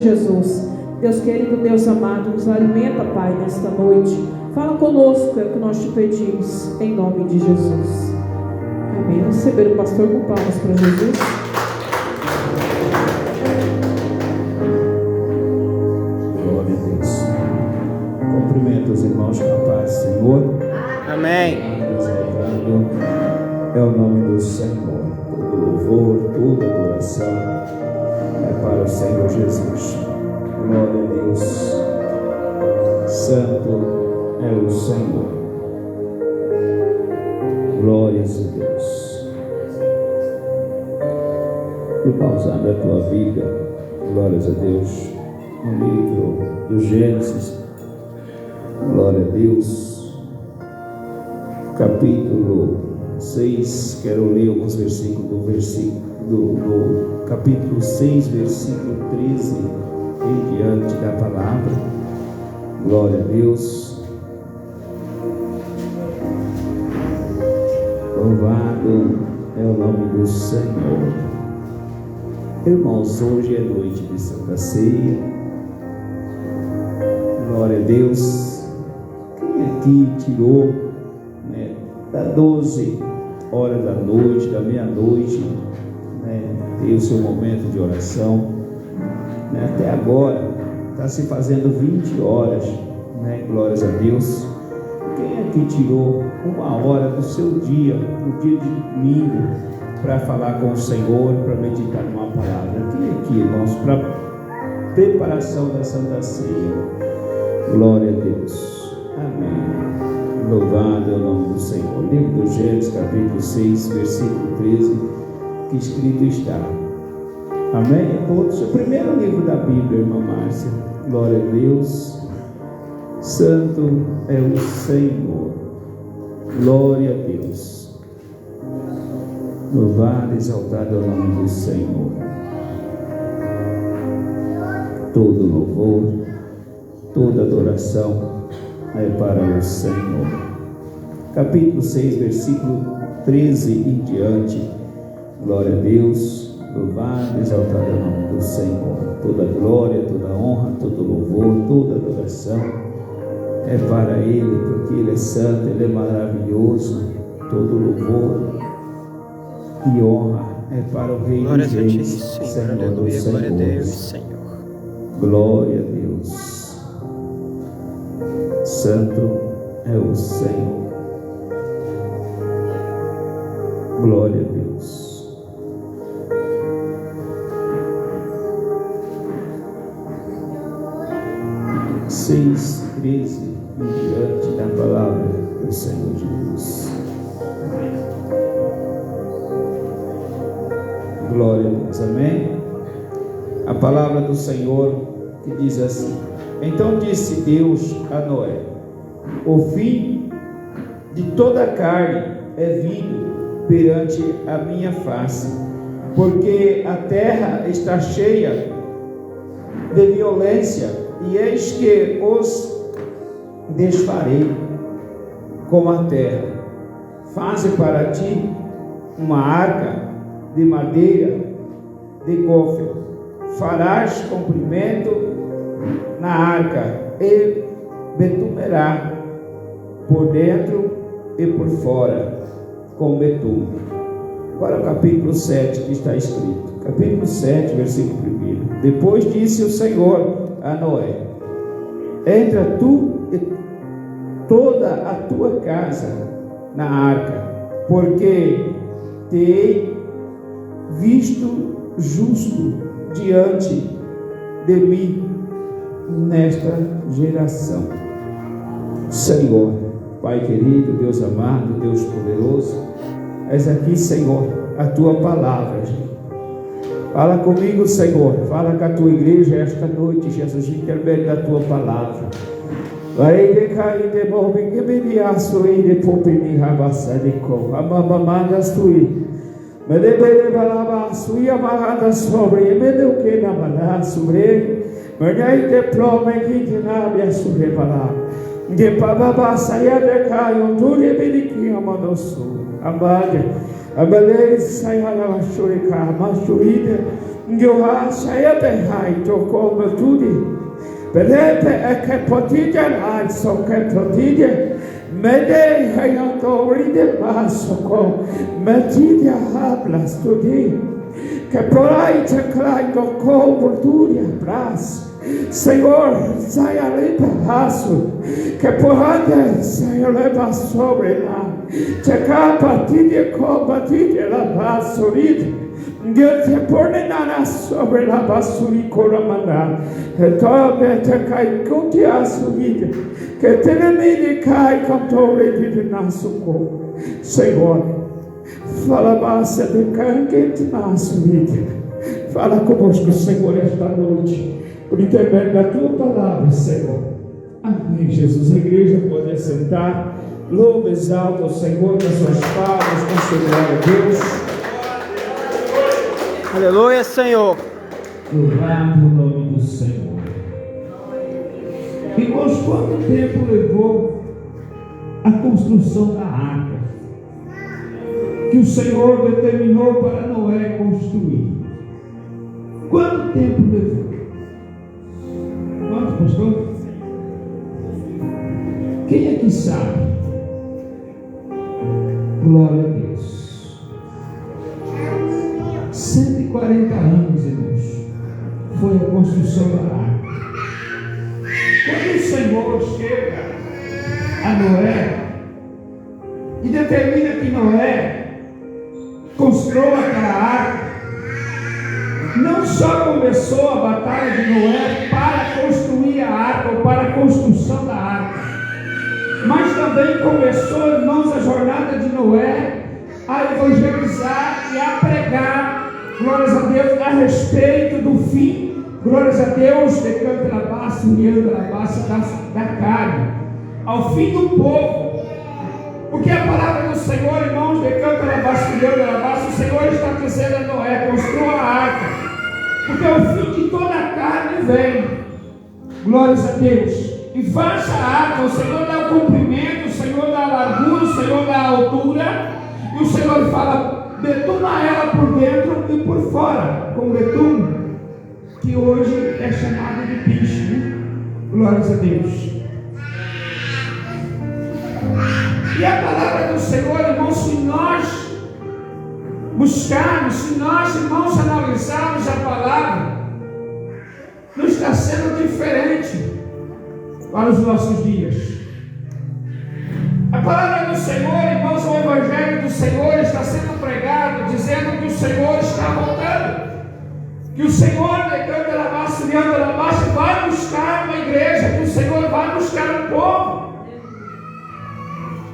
Jesus. Deus querido, Deus amado, nos alimenta, Pai, nesta noite. Fala conosco, é o que nós te pedimos, em nome de Jesus. Amém. Vamos receber o pastor com palmas para Jesus. Glória a Deus. Cumprimento os irmãos com a paz do Senhor. Amém. Exaltado é o nome do Senhor. Todo louvor, toda adoração é para o Senhor Jesus. Glória a Deus. Santo é o Senhor. Glórias a Deus. Irmãos, abre a tua Bíblia. Glórias a Deus. No livro do Gênesis. Glória a Deus. Capítulo 6. Quero ler alguns versículos do capítulo 6, versículo 13 em diante da palavra. Glória a Deus. Louvado é o nome do Senhor. Irmãos, hoje é noite de Santa Ceia. Glória a Deus. Quem aqui tirou, das 12 horas da noite, da meia-noite, ter o seu momento de oração, até agora está se fazendo 20 horas, glórias a Deus. Quem aqui tirou uma hora do seu dia, no dia de domingo, para falar com o Senhor, para meditar numa palavra? Quem aqui, irmãos, para preparação da Santa Ceia? Glória a Deus. Amém. Louvado é o nome do Senhor. Livro do Gênesis, capítulo 6, versículo 13, que escrito está. Amém? O primeiro livro da Bíblia, irmã Márcia. Glória a Deus. Santo é o Senhor. Glória a Deus. Louvado e exaltado é o nome do Senhor. Todo louvor, toda adoração é para o Senhor. Capítulo 6, versículo 13 em diante. Glória a Deus. Louvado e exaltado é o nome do Senhor. Toda glória, toda honra, todo louvor, toda adoração é para Ele, porque Ele é santo, Ele é maravilhoso. Todo louvor e honra é para o Rei dos Reis, Senhor dos Senhores. Glória a Deus, Senhor. Glória a Deus. Santo é o Senhor. Glória a Deus. 6:13 em diante da palavra do Senhor Jesus. Glória a Deus, amém? A palavra do Senhor que diz assim: Então disse Deus a Noé: O fim de toda a carne é vindo perante a minha face, porque a terra está cheia de violência, e eis que os desfarei como a terra. Faze para ti uma arca de madeira de gofre. Farás comprimento na arca e betumerá por dentro e por fora com betume. Agora o capítulo 7 que está escrito. Capítulo 7, versículo 1. Depois disse o Senhor a Noé: Entra tu e toda a tua casa na arca, porque te hei visto justo diante de mim nesta geração. Senhor, Pai querido, Deus amado, Deus poderoso, és aqui, Senhor, a tua palavra. Fala comigo, Senhor. Fala com a tua igreja esta noite, Jesus, intermédio da tua palavra. Ngioha sayate hai toko matudi. Perete eke potidya hai soke potidya. Mede hai autoride basoko. Metidya hablas tudi. Que por aí te cai toko portudia braço. Senhor, saia ali pedaço, que por onde saia leva sobre lá, te capa tide copa tide la basurida, Deus te põe na sobre la basuri coramanda, e tobe te cai com te assurida, que te nemide cai com torre de nasuco, Senhor, fala base de canque te assurida, fala conosco, Senhor, esta noite. Por intermédio da tua palavra, Senhor. Amém, Jesus. A igreja pode assentar. Louva, exalta o Senhor nas suas palavras, considerar a Deus. Aleluia, Senhor. Louvado o nome do Senhor. Irmãos, quanto tempo levou a construção da arca que o Senhor determinou para Noé construir? Quanto tempo levou? Quanto, pastor? Quem é que sabe? Glória a Deus. 140 anos, irmãos, foi a construção da arca. Quando o Senhor chega a Noé e determina que Noé construa aquela arca, não só começou a batalha de Noé para construir a arca ou para a construção da arca, mas também começou, irmãos, a jornada de Noé a evangelizar e a pregar, glórias a Deus, a respeito do fim, glórias a Deus, decanta la base, unindo la base da carne, ao fim do povo. Porque a palavra do Senhor, irmãos, decanta la base, unindo la base, o Senhor está dizendo a Noé: construa a arca, porque o fim de toda a carne vem, glórias a Deus, e faça a arca. O Senhor dá o comprimento, o Senhor dá a largura, o Senhor dá a altura, e o Senhor fala: betuna ela por dentro e por fora, com betume, que hoje é chamado de piche, né? Glórias a Deus. E a palavra do Senhor, irmãos, se nós buscarmos, se nós, irmãos, analisarmos a palavra, não está sendo diferente para os nossos dias. A palavra do Senhor, irmãos, o Evangelho do Senhor está sendo pregado, dizendo que o Senhor está voltando, que o Senhor, decanta la base, unindo la base, vai buscar uma igreja, que o Senhor vai buscar um povo.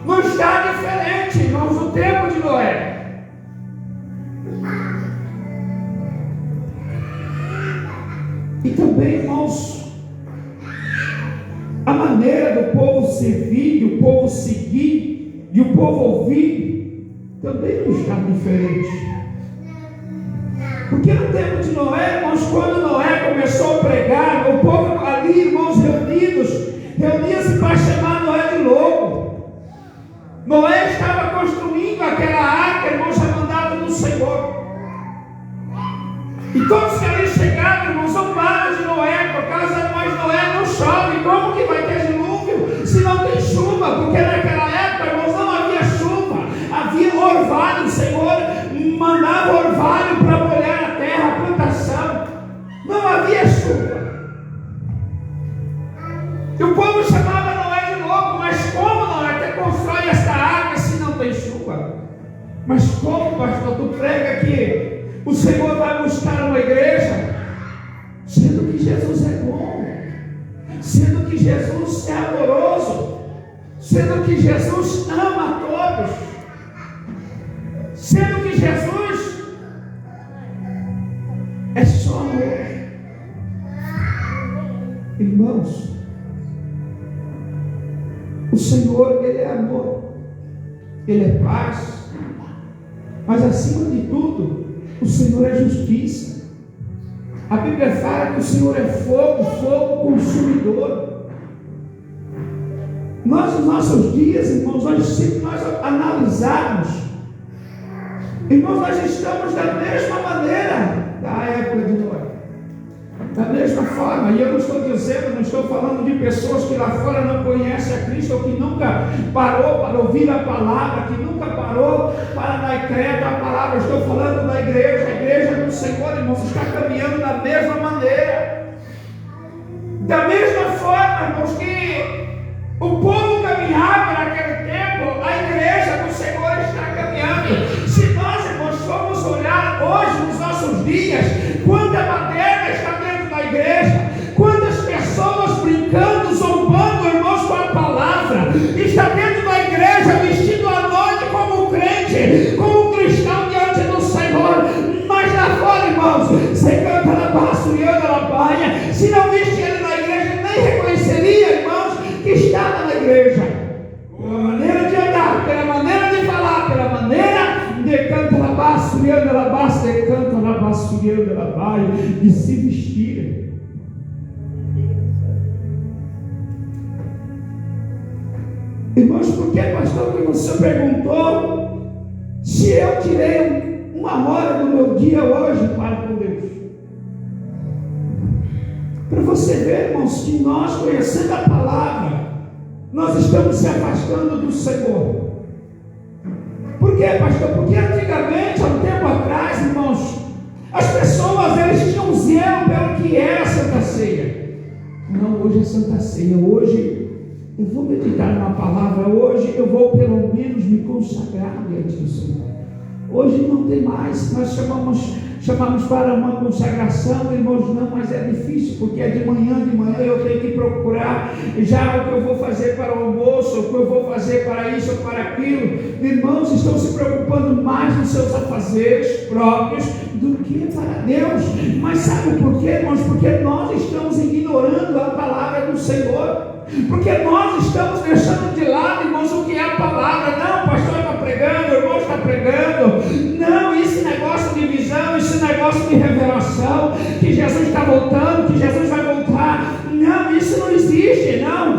Não está diferente, irmãos, do tempo de Noé. E também, irmãos, a maneira do povo servir, do povo seguir e o povo ouvir também não está diferente. Porque no tempo de Noé, irmãos, quando Noé começou a pregar, o povo ali, irmãos, reunia-se para chamar Noé de louco. Noé estava construindo aquela arca, irmãos, a mandado do Senhor. E todos que ali chegaram, irmãos, zombaram de Noé, por causa, mas Noé não chove. Como que vai ter dilúvio se não tem chuva? Porque naquela época, irmãos, não havia chuva, havia orvalho. O Senhor mandava orvalho para molhar a terra, a plantação. Não havia chuva. E o povo chamava Noé de louco. Mas como, Noé, que constrói esta arca se não tem chuva? Mas como, pastor, tu prega que o Senhor vai buscar uma igreja, sendo que Jesus é bom, sendo que Jesus é amoroso, sendo que Jesus ama a todos, sendo que Jesus é só amor. Irmãos, o Senhor, Ele é amor, Ele é paz, mas acima de tudo, o Senhor é justiça. A Bíblia fala que o Senhor é fogo, fogo consumidor. Nós, nos nossos dias, irmãos, se nós analisarmos, irmãos, nós estamos da mesma maneira da época de Noé. Da mesma forma, e eu não estou dizendo, não estou falando de pessoas que lá fora não conhecem a Cristo, ou que nunca parou para ouvir a palavra, que nunca parou para dar crédito à palavra. Eu estou falando da igreja. A igreja do Senhor, irmãos, está caminhando da mesma maneira. Da mesma forma, irmãos, que o povo caminhava naquele tempo, a igreja do Senhor está caminhando. Se nós, irmãos, formos olhar hoje nos nossos dias, quanta matéria está dentro da igreja, quantas pessoas brincando, zombando, irmãos, com a palavra, está dentro da igreja, vestido à noite como um crente, como um cristão diante do Senhor. Mas lá fora, irmãos, você canta na baço e anda na baia. Se não viste ele na igreja, nem reconheceria, irmãos, que estava na igreja. Pela maneira de andar, pela maneira de falar, pela maneira de cantar na baço e anda na baço, de canta na baço e anda na baia, de se vestir. Irmãos, por que, pastor, que você perguntou se eu tirei uma hora do meu dia hoje para com Deus? Para você ver, irmãos, que nós, conhecendo a palavra, nós estamos se afastando do Senhor. Por quê, pastor? Porque antigamente, há um tempo atrás, irmãos, as pessoas, eles tinham zelo pelo que era a Santa Ceia. Não, hoje é Santa Ceia, hoje eu vou meditar na palavra, hoje eu vou pelo menos me consagrar diante do Senhor. Hoje não tem mais, nós chamamos para uma consagração, irmãos, não, mas é difícil, porque é de manhã eu tenho que procurar já o que eu vou fazer para o almoço, o que eu vou fazer para isso ou para aquilo. Irmãos, estão se preocupando mais nos seus afazeres próprios do que para Deus. Mas sabe por quê, irmãos? Porque nós estamos ignorando a palavra do Senhor. Porque nós estamos deixando de lado, irmãos, o que é a palavra. Não, o pastor está pregando, o irmão está pregando. Não, esse negócio de visão, esse negócio de revelação, que Jesus está voltando, que Jesus vai voltar. Não, isso não existe, não.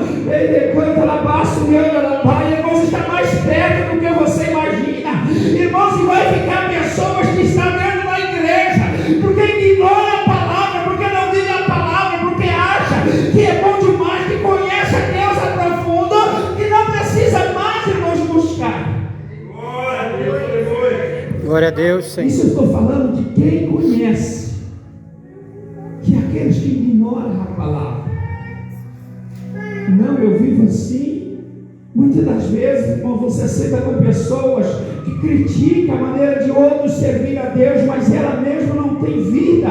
Quando ela passa, irmãos, está mais perto do que você imagina. Irmãos, e vai ficar pessoas que estão dentro da igreja, porque ignora a palavra, porque não vive a palavra, porque acha que é bom demais, que conhece a Deus a profundo, que não precisa mais, irmãos, buscar. Glória a Deus, Senhor. Isso eu estou falando de quem conhece, que aqueles que ignoram a palavra. Não, eu vivo assim. Muitas das vezes, irmão, você senta com pessoas que criticam a maneira de outros servir a Deus, mas ela mesma não tem vida.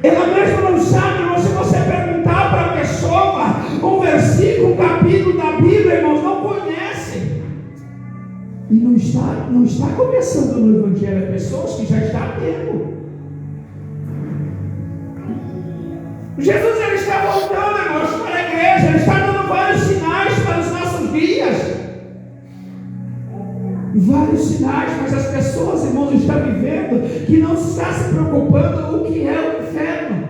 Ela mesma não sabe, irmão. Se você perguntar para a pessoa um versículo, um capítulo da Bíblia, irmãos, não conhece. E não está começando no Evangelho, pessoas que já estão tendo. Jesus, ele está voltando, irmãos, para a igreja. Ele está dando vários sinais para os nossos dias. Vários sinais, mas as pessoas, irmãos, estão vivendo que não está se preocupando o que é o inferno.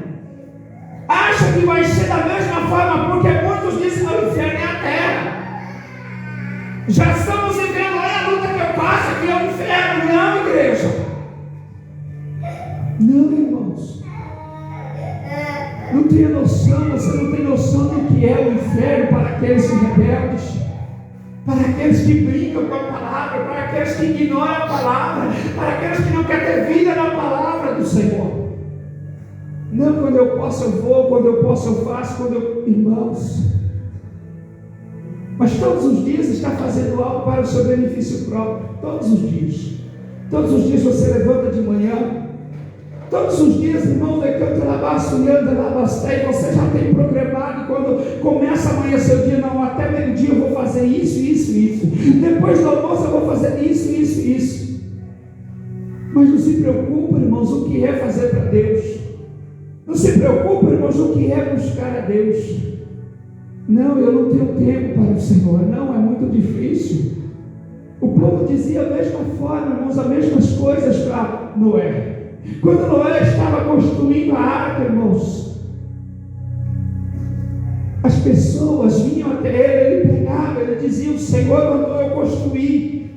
Acha que vai ser da mesma forma, porque muitos dizem que o inferno é a terra. Já estamos vivendo, olha a luta que eu passo aqui, é o inferno. Não, igreja. Não, irmãos. Não tem noção, você não tem noção do que é o inferno para aqueles rebeldes, para aqueles que brincam com a palavra, para aqueles que ignoram a palavra, para aqueles que não querem ter vida na palavra do Senhor. Não, quando eu posso eu vou, quando eu posso eu faço, quando eu... Irmãos, mas todos os dias está fazendo algo para o seu benefício próprio. Todos os dias. Todos os dias você levanta de manhã. Todos os dias, irmão, decanta labaço e anda labasté, e você já tem programado, quando começa amanhã seu dia, não, até meio-dia eu vou fazer isso, isso, isso. Depois do almoço eu vou fazer isso, isso, isso. Mas não se preocupa, irmãos, o que é fazer para Deus. Não se preocupa, irmãos, o que é buscar a Deus. Não, eu não tenho tempo para o Senhor. Não, é muito difícil. O povo dizia a mesma forma, irmãos, as mesmas coisas para Noé. Quando Noé estava construindo a arca, irmãos, as pessoas vinham até ele pregava, ele dizia: o Senhor mandou eu construir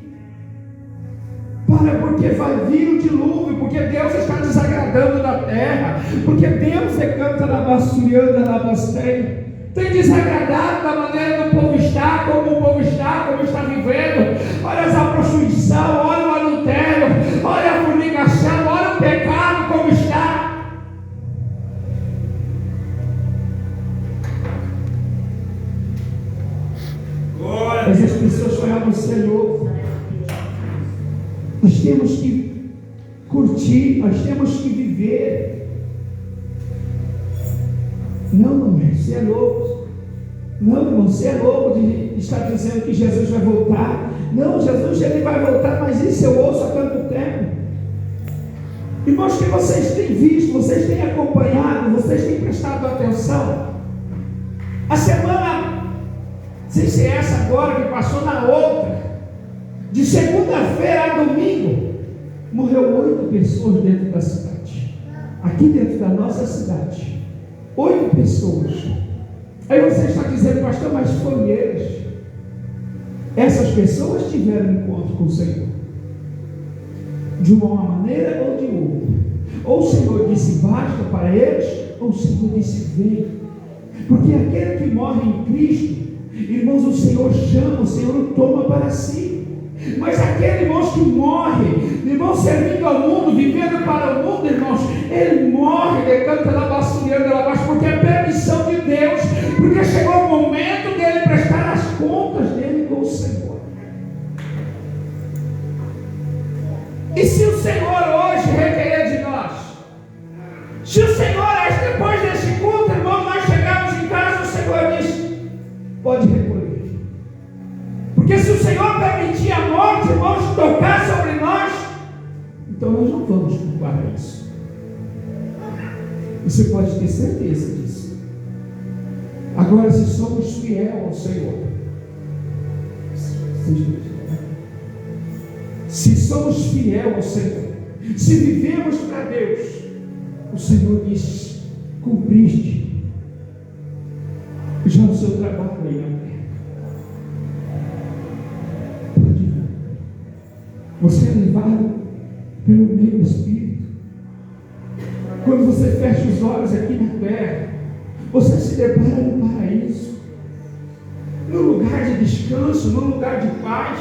para Olha, porque vai vir o dilúvio, porque Deus está desagradando na terra, porque Deus se canta na basurianda, na basteia. Tem desagradado da maneira que o povo está, como está vivendo. Olha a prostituição, olha o adultério, olha a fornicação, olha o pecado como está. Mas as pessoas falam, Senhor, nós temos que curtir, nós temos que viver. Não, você é louco. Não, irmão, você é louco de estar dizendo que Jesus vai voltar. Não, Jesus ele vai voltar, mas isso eu ouço há tanto tempo. Irmãos, que vocês têm visto, vocês têm acompanhado, vocês têm prestado atenção. A semana, não sei se é essa agora que passou, na outra, de segunda-feira a domingo, morreu 8 pessoas dentro da cidade. Aqui dentro da nossa cidade. 8 pessoas. Aí você está dizendo, pastor, mas foram eles. Essas pessoas tiveram encontro com o Senhor, de uma maneira ou de outra. Ou o Senhor disse basta para eles, ou o Senhor disse vem. Porque aquele que morre em Cristo, irmãos, o Senhor chama, o Senhor o toma para si. Mas aquele, irmãos, que morre, irmãos, servindo ao mundo, vivendo para o mundo, irmãos, ele morre, decanta lá basuriando lá abaixo, porque é permissão de Deus, porque chegou o momento dele prestar as contas dele com o Senhor. E se o Senhor hoje requerer de nós, se o Senhor, depois desse culto, irmão, nós chegamos em casa, o Senhor diz, pode recolher. Porque se o Senhor permitir a morte, irmãos, tocar sobre nós, então nós não vamos culpar isso. Você pode ter certeza disso. Agora, se somos fiéis ao Senhor, se somos fiéis ao Senhor, se vivemos para Deus, o Senhor diz, cumpriste já o seu trabalho aí na terra. Você é levado pelo meu Espírito. Quando você fecha os olhos aqui na terra, você se depara no paraíso, no lugar de descanso, no lugar de paz.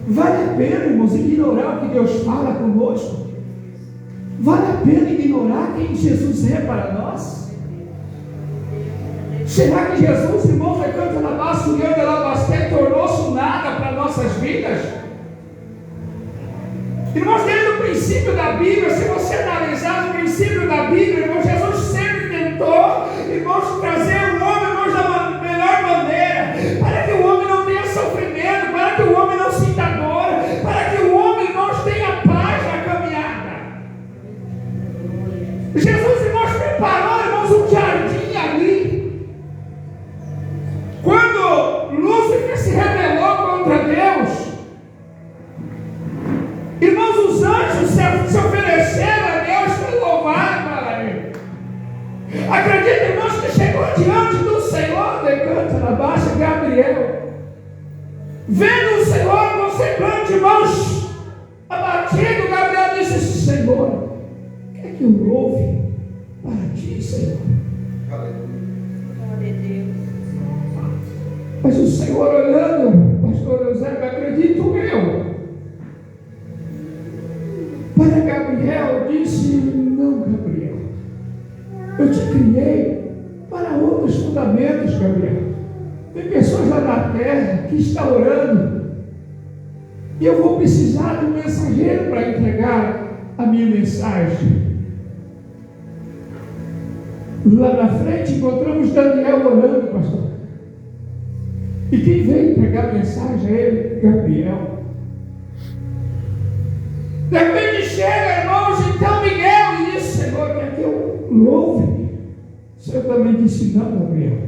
Vale a pena, irmãos, ignorar o que Deus fala conosco? Vale a pena ignorar quem Jesus é para nós? Será que Jesus, irmão, foi canto na basurianda, tornou-se nada para nossas vidas? Irmãos, desde o princípio da Bíblia, se você analisar o princípio da Bíblia, irmão, Jesus sempre tentou, irmãos, trazer o homem, irmãos, da melhor maneira, para que o homem não tenha sofrimento, para que o homem não sinta dor, para que o homem, irmãos, tenha paz na caminhada. Jesus, irmãos, preparou, irmãos, um jardim ali. Quando Lúcifer se rebelou contra Deus, irmãos, os anjos se ofereceram a Deus para louvar para ele. Acredita, irmãos, que chegou diante do Senhor, decanta na baixa, Gabriel, vendo o Senhor com semblante, irmãos, abatido, Gabriel disse, Senhor, o que é que eu louve para ti, Senhor? Glória a Deus. Mas o Senhor olhando, pastor Eusébio, acredito eu, para Gabriel, disse, não, Gabriel, eu te criei para outros fundamentos, Gabriel. Tem pessoas lá na terra que estão orando, e eu vou precisar de um mensageiro para entregar a minha mensagem. Lá na frente encontramos Daniel orando, pastor. E quem veio entregar a mensagem é ele, Gabriel. De repente chega, irmãos, então Miguel, e disse, Senhor, quer que eu louve? O Senhor também disse, não, Gabriel.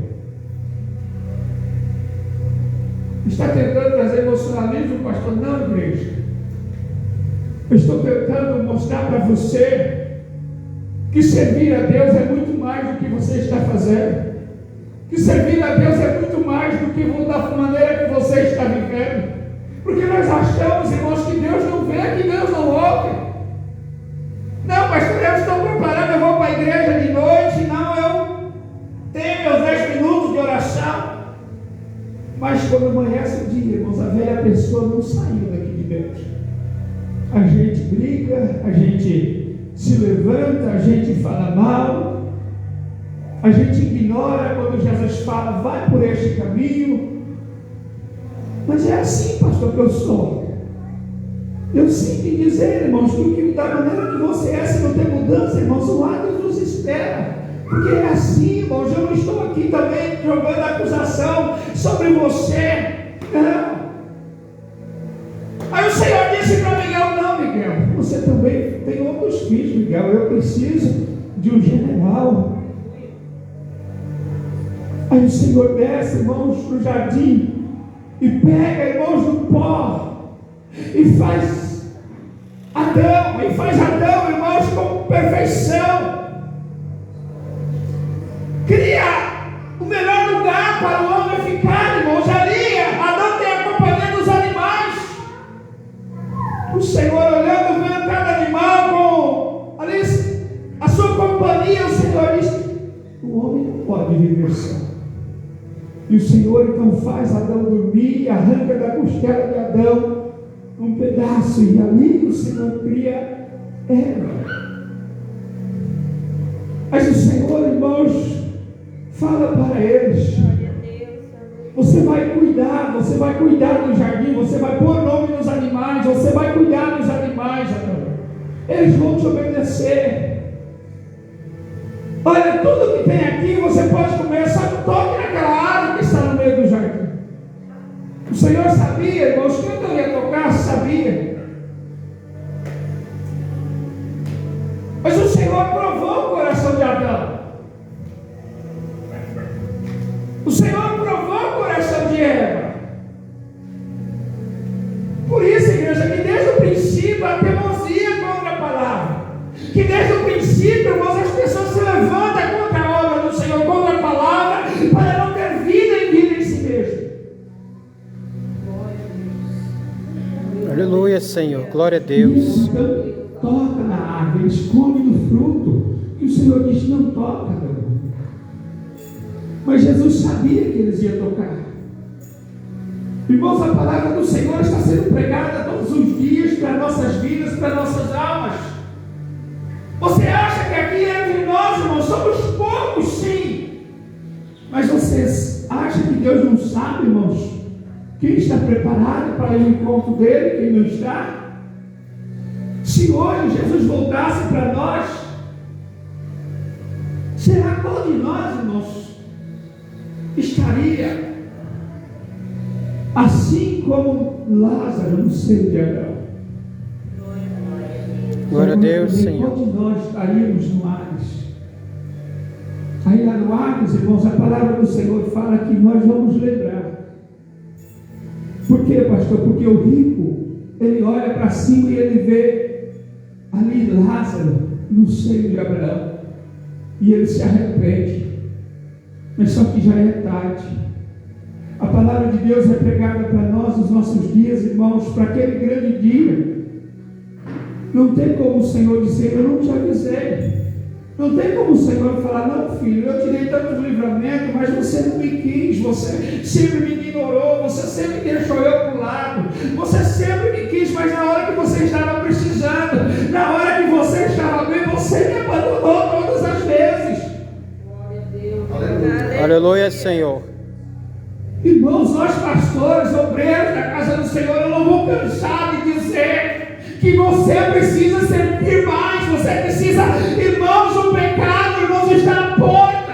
Está tentando trazer emocionalismo, pastor? Não, igreja. Eu estou tentando mostrar para você que servir a Deus é muito mais do que você está fazendo. Que servir a Deus é muito mais do que da maneira que você está vivendo. Porque nós achamos, irmãos, que Deus não vê, que Deus não ouve. Não, pastor, eu estou preparado, eu vou para a igreja de noite. Não, eu tenho meus 10 minutos de oração. Mas quando amanhece o dia, irmãos, a velha pessoa não saiu daqui de dentro. A gente briga, a gente se levanta, a gente fala mal, a gente ignora quando Jesus fala, vai por este caminho. Mas é assim, pastor, que eu sou. Eu sinto em dizer, irmãos, que da maneira que você é, se não tem mudança, irmãos, o lado nos espera. Porque é assim, irmãos, eu não estou aqui também jogando acusação sobre você. Não. Aí o Senhor disse para Miguel, não, Miguel, você também tem outros filhos, Miguel, eu preciso de um general. Aí o Senhor desce, irmãos, no jardim e pega, irmãos, no pó e faz Adão, irmãos, com perfeição. Cria o melhor lugar para o homem ficar, irmãos. Ali, Adão tem a companhia dos animais. O Senhor olhando, vendo cada animal com ali a sua companhia, o Senhor diz: o homem não pode viver só. E o Senhor então faz Adão dormir e arranca da costela de Adão um pedaço, e ali o Senhor cria Eva. Mas o Senhor, irmãos, fala para eles: você vai cuidar do jardim, você vai pôr nome nos animais, você vai cuidar dos animais, Adão. Eles vão te obedecer. Olha, tudo que tem aqui você pode comer, só não toque naquela árvore que está no meio do jardim. O Senhor sabia, irmãos, que eu ia tocar, sabia. Mas o Senhor provou o coração de Adão. O Senhor provou o coração de Eva. Por isso, igreja, que desde o princípio a teimosia contra a palavra. Que desde o princípio, irmãos, as pessoas se levantam contra a obra do Senhor, contra a palavra, para não ter vida em si mesmo. Aleluia, Senhor. Glória a Deus. Então, toca na árvore, eles comem do fruto. E o Senhor diz: não toca, não. Mas Jesus sabia que eles iam tocar. Irmãos, a palavra do Senhor está sendo pregada todos os dias para nossas vidas, para nossas almas. Você acha que aqui entre nós, irmãos, somos poucos, sim. Mas vocês acham que Deus não sabe, irmãos, quem está preparado para o encontro dele, quem não está? Se hoje Jesus voltasse para nós, será qual de nós, irmãos, estaria assim como Lázaro no seio de Abraão? Glória a Deus, Senhor. Qual de nós estaríamos no Hades? Aí lá no Hades, irmãos, a palavra do Senhor fala que nós vamos lembrar. Por quê, pastor? Porque o rico, ele olha para cima e ele vê ali Lázaro no seio de Abraão, e ele se arrepende. Mas só que já é tarde. A palavra de Deus é pregada para nós nos nossos dias, irmãos, para aquele grande dia. Não tem como o Senhor dizer: eu não te avisei. Não tem como o Senhor falar: não, filho, eu te dei tantos livramentos, mas você não me quis, você sempre me ignorou, você sempre deixou eu para o lado, você sempre me quis, mas na hora que você estava precisando, na hora que você estava bem, você me abandonou todas as vezes. Aleluia, Senhor. Irmãos, nós pastores, obreiros da casa do Senhor, eu não vou cansar de dizer que você precisa servir mais, você precisa, irmãos, o pecado, irmãos, está à porta.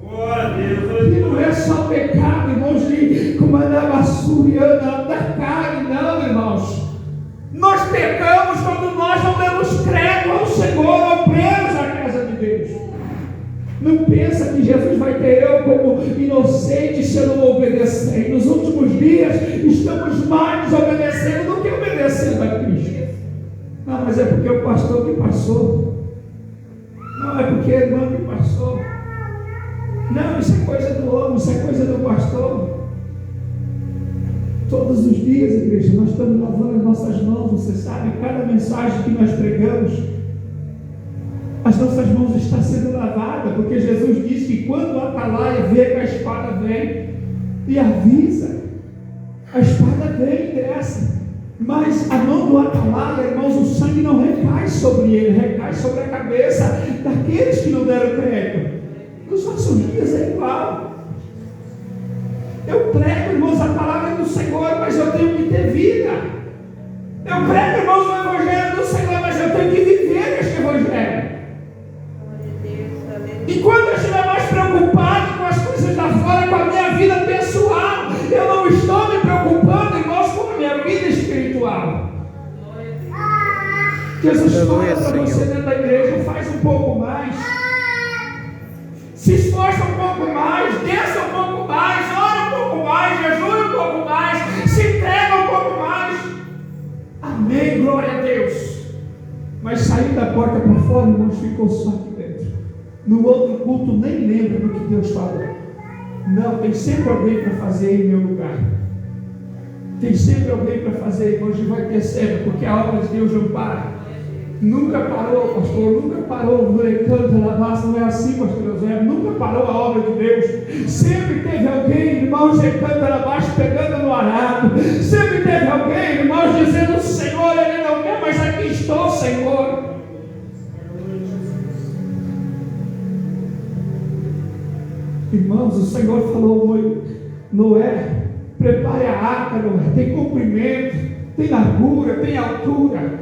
Glória a Deus. E não é só pecado, irmãos, de comandar basuriana da carne, não, irmãos. Nós pecamos quando nós não damos crédito ao Senhor, obreiros da casa de Deus. Não pensa que Jesus vai ter eu como inocente se eu não obedecer. Nos últimos dias estamos mais obedecendo do que obedecendo a Cristo. Não, mas é porque o pastor que passou. Não, é porque a irmã que passou. Não, isso é coisa do homem, isso é coisa do pastor. Todos os dias, igreja, nós estamos lavando as nossas mãos, você sabe, cada mensagem que nós pregamos, as nossas mãos estão sendo lavadas, porque Jesus disse que quando o atalaia vê que a espada vem e avisa, a espada vem e desce, mas a mão do atalaia, irmãos, o sangue não recai sobre ele, recai sobre a cabeça daqueles que não deram crédito. Nos nossos dias é igual. Eu prego, irmãos, a palavra do Senhor, mas eu tenho que ter vida. Eu prego, irmãos, o Evangelho do Senhor, mas eu tenho que viver este Evangelho. E quando eu estiver mais preocupado com as coisas da fora, com a minha vida pessoal, eu não estou me preocupando, irmãos, com a minha vida espiritual. Jesus fala para você dentro da igreja, faz um pouco mais. Se esforça um pouco mais, desça um pouco mais, ora um pouco mais, jejue um pouco mais, se entrega um pouco mais. Amém, glória a Deus. Mas saiu da porta para fora, irmãos, ficou só aqui dentro. No outro culto nem lembra do que Deus falou. Não, tem sempre alguém para fazer em meu lugar. Tem sempre alguém para fazer, irmãos, e vai ter sempre, porque a obra de Deus não para. Nunca parou, pastor, nunca parou. No encanto da massa, não é assim, pastor José. Nunca parou a obra de Deus. Sempre teve alguém, irmãos, encanto lá baixo, pegando no arado. Sempre teve alguém, irmãos, dizendo: Senhor, ele não quer, mas aqui estou, Senhor. Irmãos, o Senhor falou: Noé, prepare a arca, Noé. Tem comprimento, tem largura, tem altura.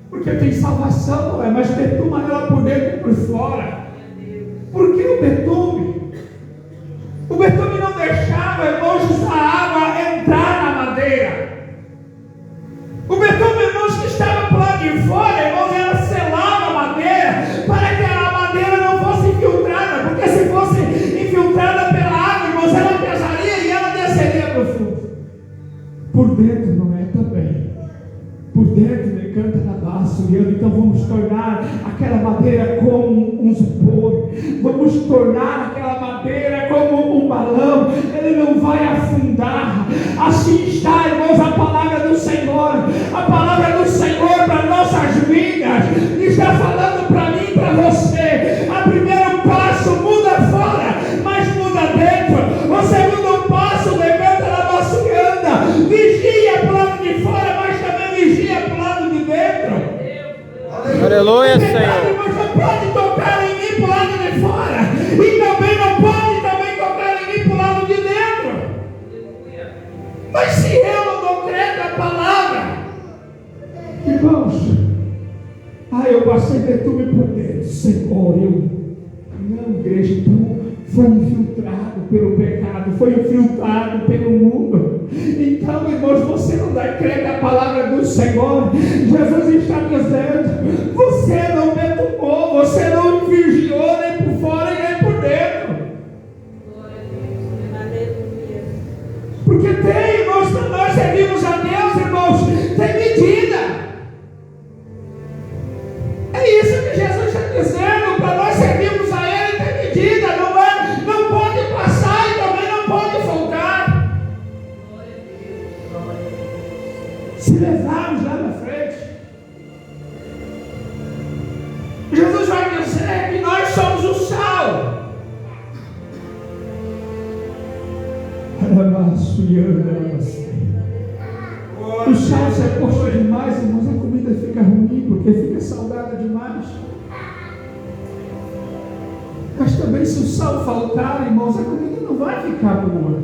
Porque tem salvação, Noé, mas betuma ela por dentro e por fora. Por que o betume? O betume não deixava, irmãos, a água entrar na madeira. O betume, irmãos, que estava por lá de fora, irmãos, ela selava a madeira para que a madeira não fosse infiltrada, porque se fosse infiltrada pela água, irmãos, ela pesaria e ela desceria para o fundo. Por dentro, Noé, também. Por dentro, canta na base, então vamos tornar aquela madeira como um isopor, vamos tornar aquela madeira como um balão, ele não vai afundar. Assim está, irmãos, a palavra do Senhor. A palavra do Senhor para nossas vidas está falando para mim e para você. O primeiro passo muda fora, mas muda dentro. O segundo passo, levanta na nossa anda, vigia para o lado de fora, mas também vigia para o lado de dentro. Aleluia, Senhor. Mas não pode tocar em mim para o lado de fora, e também não pode tocar em mim para o lado de dentro. Mas se eu não dou crédito à palavra, irmãos, eu passei betume por dentro, Senhor, não, igreja, então foi infiltrado pelo pecado, foi infiltrado pelo mundo. Então, irmãos, você não dá crédito à palavra do Senhor. Jesus está dizendo: você não betumou, você não vigiou nem por fora e nem por dentro. Porque tem, irmãos, para nós servimos a Deus, irmãos, tem medida. É isso que Jesus está dizendo, para nós servirmos a Ele tem medida, não pode passar e também não pode faltar. Se levarmos lá na frente, Jesus vai dizer que nós somos o sal. O sal se é posto demais, irmãos, a comida fica ruim, porque fica salgada demais. Mas também, se o sal faltar, irmãos, a comida não vai ficar boa.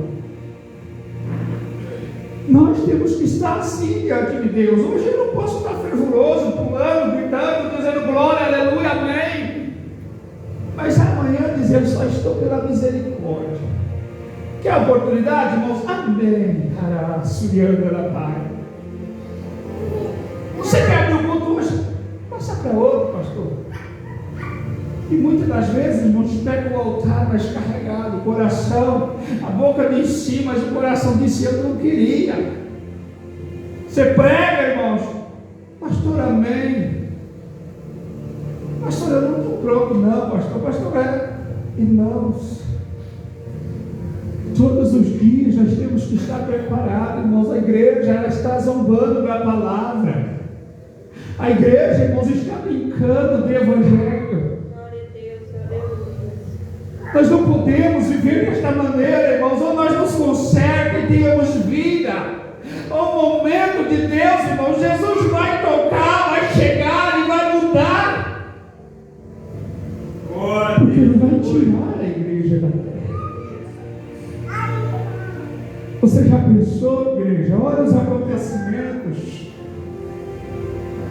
Nós temos que estar assim diante de Deus. Hoje eu não posso estar fervoroso, pulando, gritando, dizendo glória, aleluia, amém. Mas amanhã dizer: só estou pela misericórdia. Quer a oportunidade, irmãos? Amém. Você quer abrir o culto hoje? Passa para outro, pastor. E muitas das vezes, irmãos, pega o altar mais carregado, o coração, a boca diz sim, mas o coração disse: eu não queria. Você prega, irmãos: pastor, amém. Pastor, eu não estou pronto, não, pastor. Pastor, irmãos, Todos os dias nós temos que estar preparados, irmãos. A igreja, ela está zombando da palavra. A igreja, irmãos, está brincando do evangelho. Nós não podemos viver desta maneira, irmãos. Ou nós nos consertamos e tenhamos vida. Ao momento de Deus, irmãos, Jesus vai tocar, vai chegar e vai mudar. Porque Ele vai tirar a igreja da terra. Você já pensou, igreja? Olha os acontecimentos.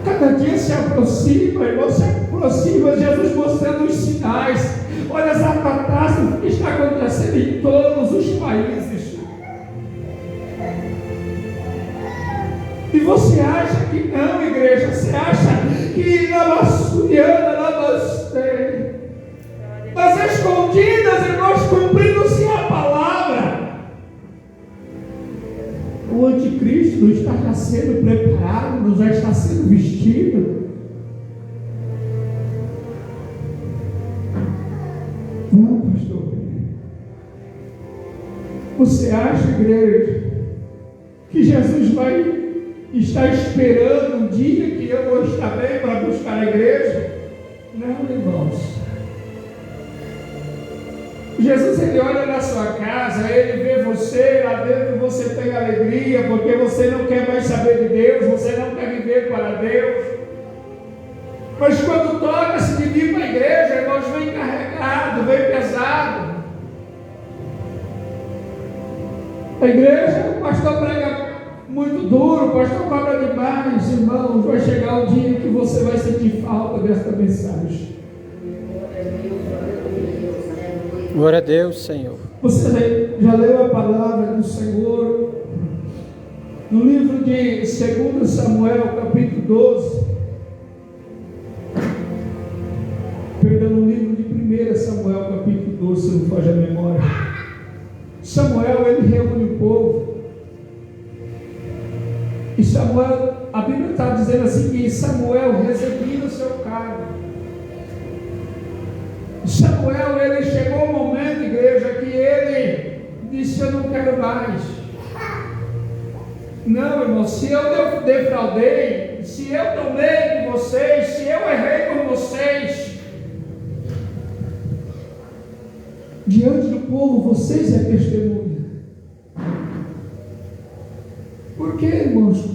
Cada dia se aproxima, irmão, se aproxima, Jesus mostrando os sinais. Olha essa catástrofe que está acontecendo em todos os países. E você acha que não, igreja? Você acha que Namassuriana, Namastê, mas escondidas, irmãos, cumprindo-se a palavra. O anticristo está já sendo preparado, já está sendo vestido. Não, pastor. Você acha, igreja, que Jesus vai estar esperando um dia que eu vou estar bem para buscar a igreja? Não, irmãos. Jesus, Ele olha na sua casa, Ele vê você, lá dentro você tem alegria, porque você não quer mais saber de Deus, você não quer viver para Deus. Mas quando toca-se de vir para a igreja, irmãos, vem carregado, vem pesado. A igreja, o pastor prega muito duro, o pastor cobra demais, irmãos, vai chegar o dia que você vai sentir falta desta mensagem. Glória a Deus, Senhor. Você já leu a palavra do Senhor no livro de 2 Samuel, capítulo 12. Perdão, no livro de 1 Samuel, capítulo 12, se não foge a memória. Samuel, ele reúne o povo. E Samuel, a Bíblia está dizendo assim, que Samuel recebia o seu cargo. Samuel, ele chegou um momento, igreja, que ele disse: eu não quero mais. Não, irmão, se eu defraudei, se eu tomei de vocês, se eu errei com vocês, diante do povo, vocês é testemunha. Por quê, irmãos?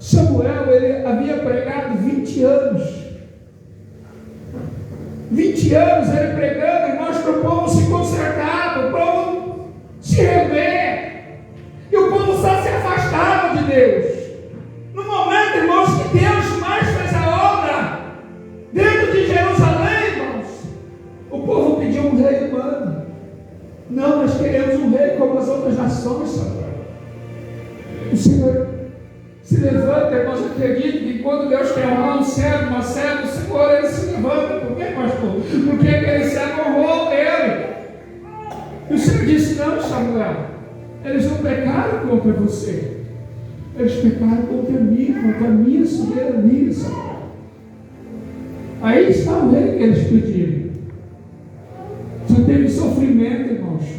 Samuel, ele havia pregado 20 anos. 20 anos ele pregando, irmãos, para o povo se consertar, para o povo se rever. E o povo só se afastava de Deus. No momento, irmãos, que Deus mais fez a obra dentro de Jerusalém, irmãos, o povo pediu um rei humano. Não, nós queremos um rei como as outras nações, Senhor. O Senhor se levanta, irmãos, acredito que quando Deus quer honrar um servo, uma serva, o Senhor, ele se levanta. Por quê, pastor? Porque aquele servo honrou ele. E o Senhor disse: não, Samuel, eles não pecaram contra você, eles pecaram contra mim, contra a minha soberania, Samuel. Aí está o rei que eles pediram. Só teve sofrimento, irmãos.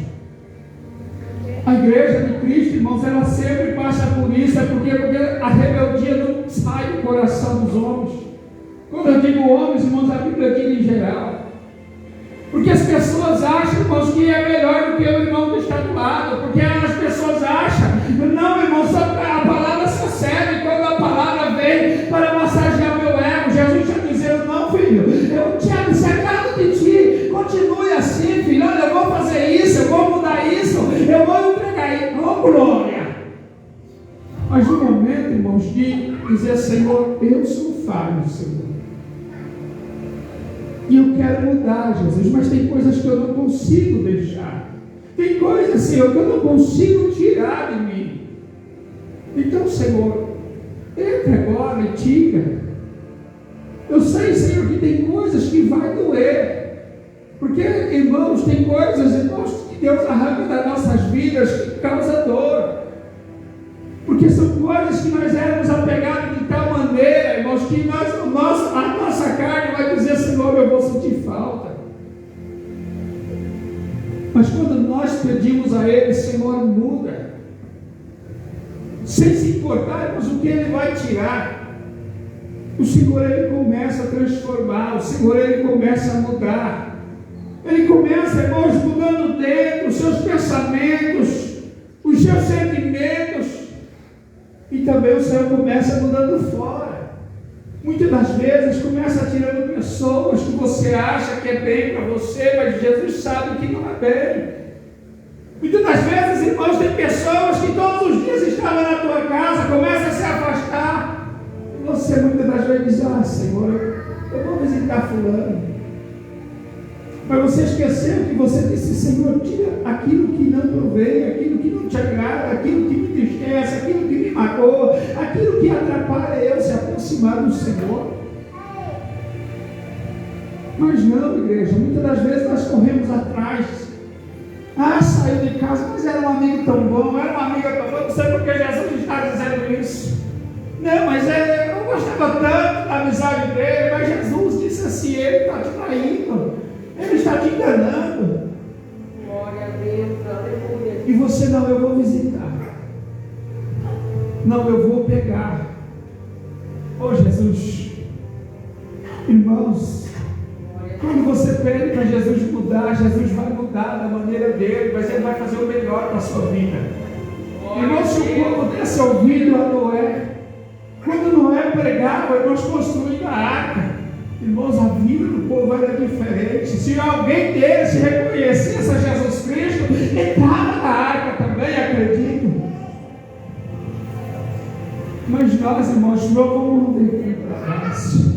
A igreja de Cristo, irmãos, ela sempre passa por isso. É porque a rebeldia não sai do coração dos homens. Quando eu digo homens, irmãos, a Bíblia diz em geral. Porque as pessoas acham, irmãos, que é melhor do que o irmão que está do lado. Porque as pessoas acham, não, irmãos, a palavra só serve quando a palavra vem para massagear meu ego. Jesus está dizendo: não, filho, eu tinha cercado de ti, continue assim, filho. Olha, eu vou fazer isso, eu vou mudar isso, eu vou entregar isso. Oh, glória! Mas no momento, irmãos, de dizer: Senhor, eu sou falho, Senhor, e eu quero mudar, Jesus, mas tem coisas que eu não consigo deixar. Tem coisas, Senhor, que eu não consigo tirar de mim. Então, Senhor, entre agora e tira. Eu sei, Senhor, que tem coisas que vai doer. Porque, irmãos, tem coisas, irmãos, que Deus arranca das nossas vidas que causa dor. Porque são coisas que nós éramos apegados de tal maneira, irmãos, que a nossa carne vai dizer: Senhor, eu vou sentir falta. Mas quando nós pedimos a Ele, Senhor, muda, sem se importarmos o que Ele vai tirar, o Senhor, Ele começa a transformar, o Senhor, Ele começa a mudar. Ele começa, irmãos, mudando dentro os seus pensamentos, os seus sentimentos, e também o Senhor começa mudando fora. Muitas das vezes começa tirando pessoas que você acha que é bem para você, mas Jesus sabe que não é bem. Muitas das vezes, irmãos, tem pessoas que todos os dias estavam na tua casa, começam a se afastar, e você muitas das vezes diz: ah, Senhor, eu vou visitar fulano. Mas você esqueceu que você disse: Senhor, tira aquilo que não provém, aquilo que não te agrada, aquilo que me entristece, aquilo que me magoa, aquilo que atrapalha eu se aproximar do Senhor. Mas não, igreja, muitas das vezes nós corremos atrás. Ah, saiu de casa, mas era um amigo tão bom, era uma amiga tão boa, não sei porque Jesus está dizendo isso. Não, mas eu gostava tanto da amizade dele, mas Jesus disse assim: ele está te traindo, ele está te enganando. Glória a Deus, aleluia. E você: não, eu vou visitar. Não, eu vou pegar. Oh, Jesus. Irmãos, quando você pede para Jesus mudar, Jesus vai mudar da maneira dele, mas ele vai fazer o melhor para a sua vida. Irmãos, se o povo desse ouvido a Noé, quando Noé pregava, irmãos, construindo a arca, irmãos, a vida do povo era diferente. Se alguém deles reconhecesse a Jesus Cristo, entrava na arca também, acredito. Mas nós, irmãos, não vamos ter para nós.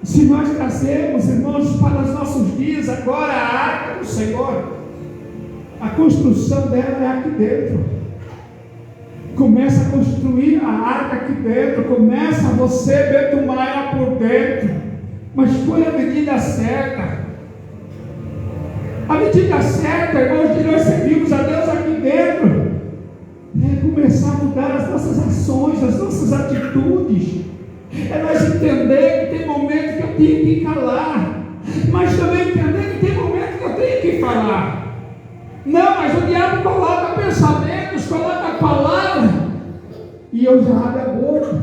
Se nós trazemos, irmãos, para os nossos dias agora a arca do Senhor, a construção dela é aqui dentro. Começa a construir a arca aqui dentro, começa você betumar ela por dentro, mas põe a medida certa. A medida certa, irmãos, de nós servirmos a Deus aqui dentro, é começar a mudar as nossas ações, as nossas atitudes. É nós entender que tem momentos que eu tenho que calar, mas também entender que tem momentos que eu tenho que falar. Não, mas o diabo coloca pensamentos, coloca a palavra, e eu já abro a boca.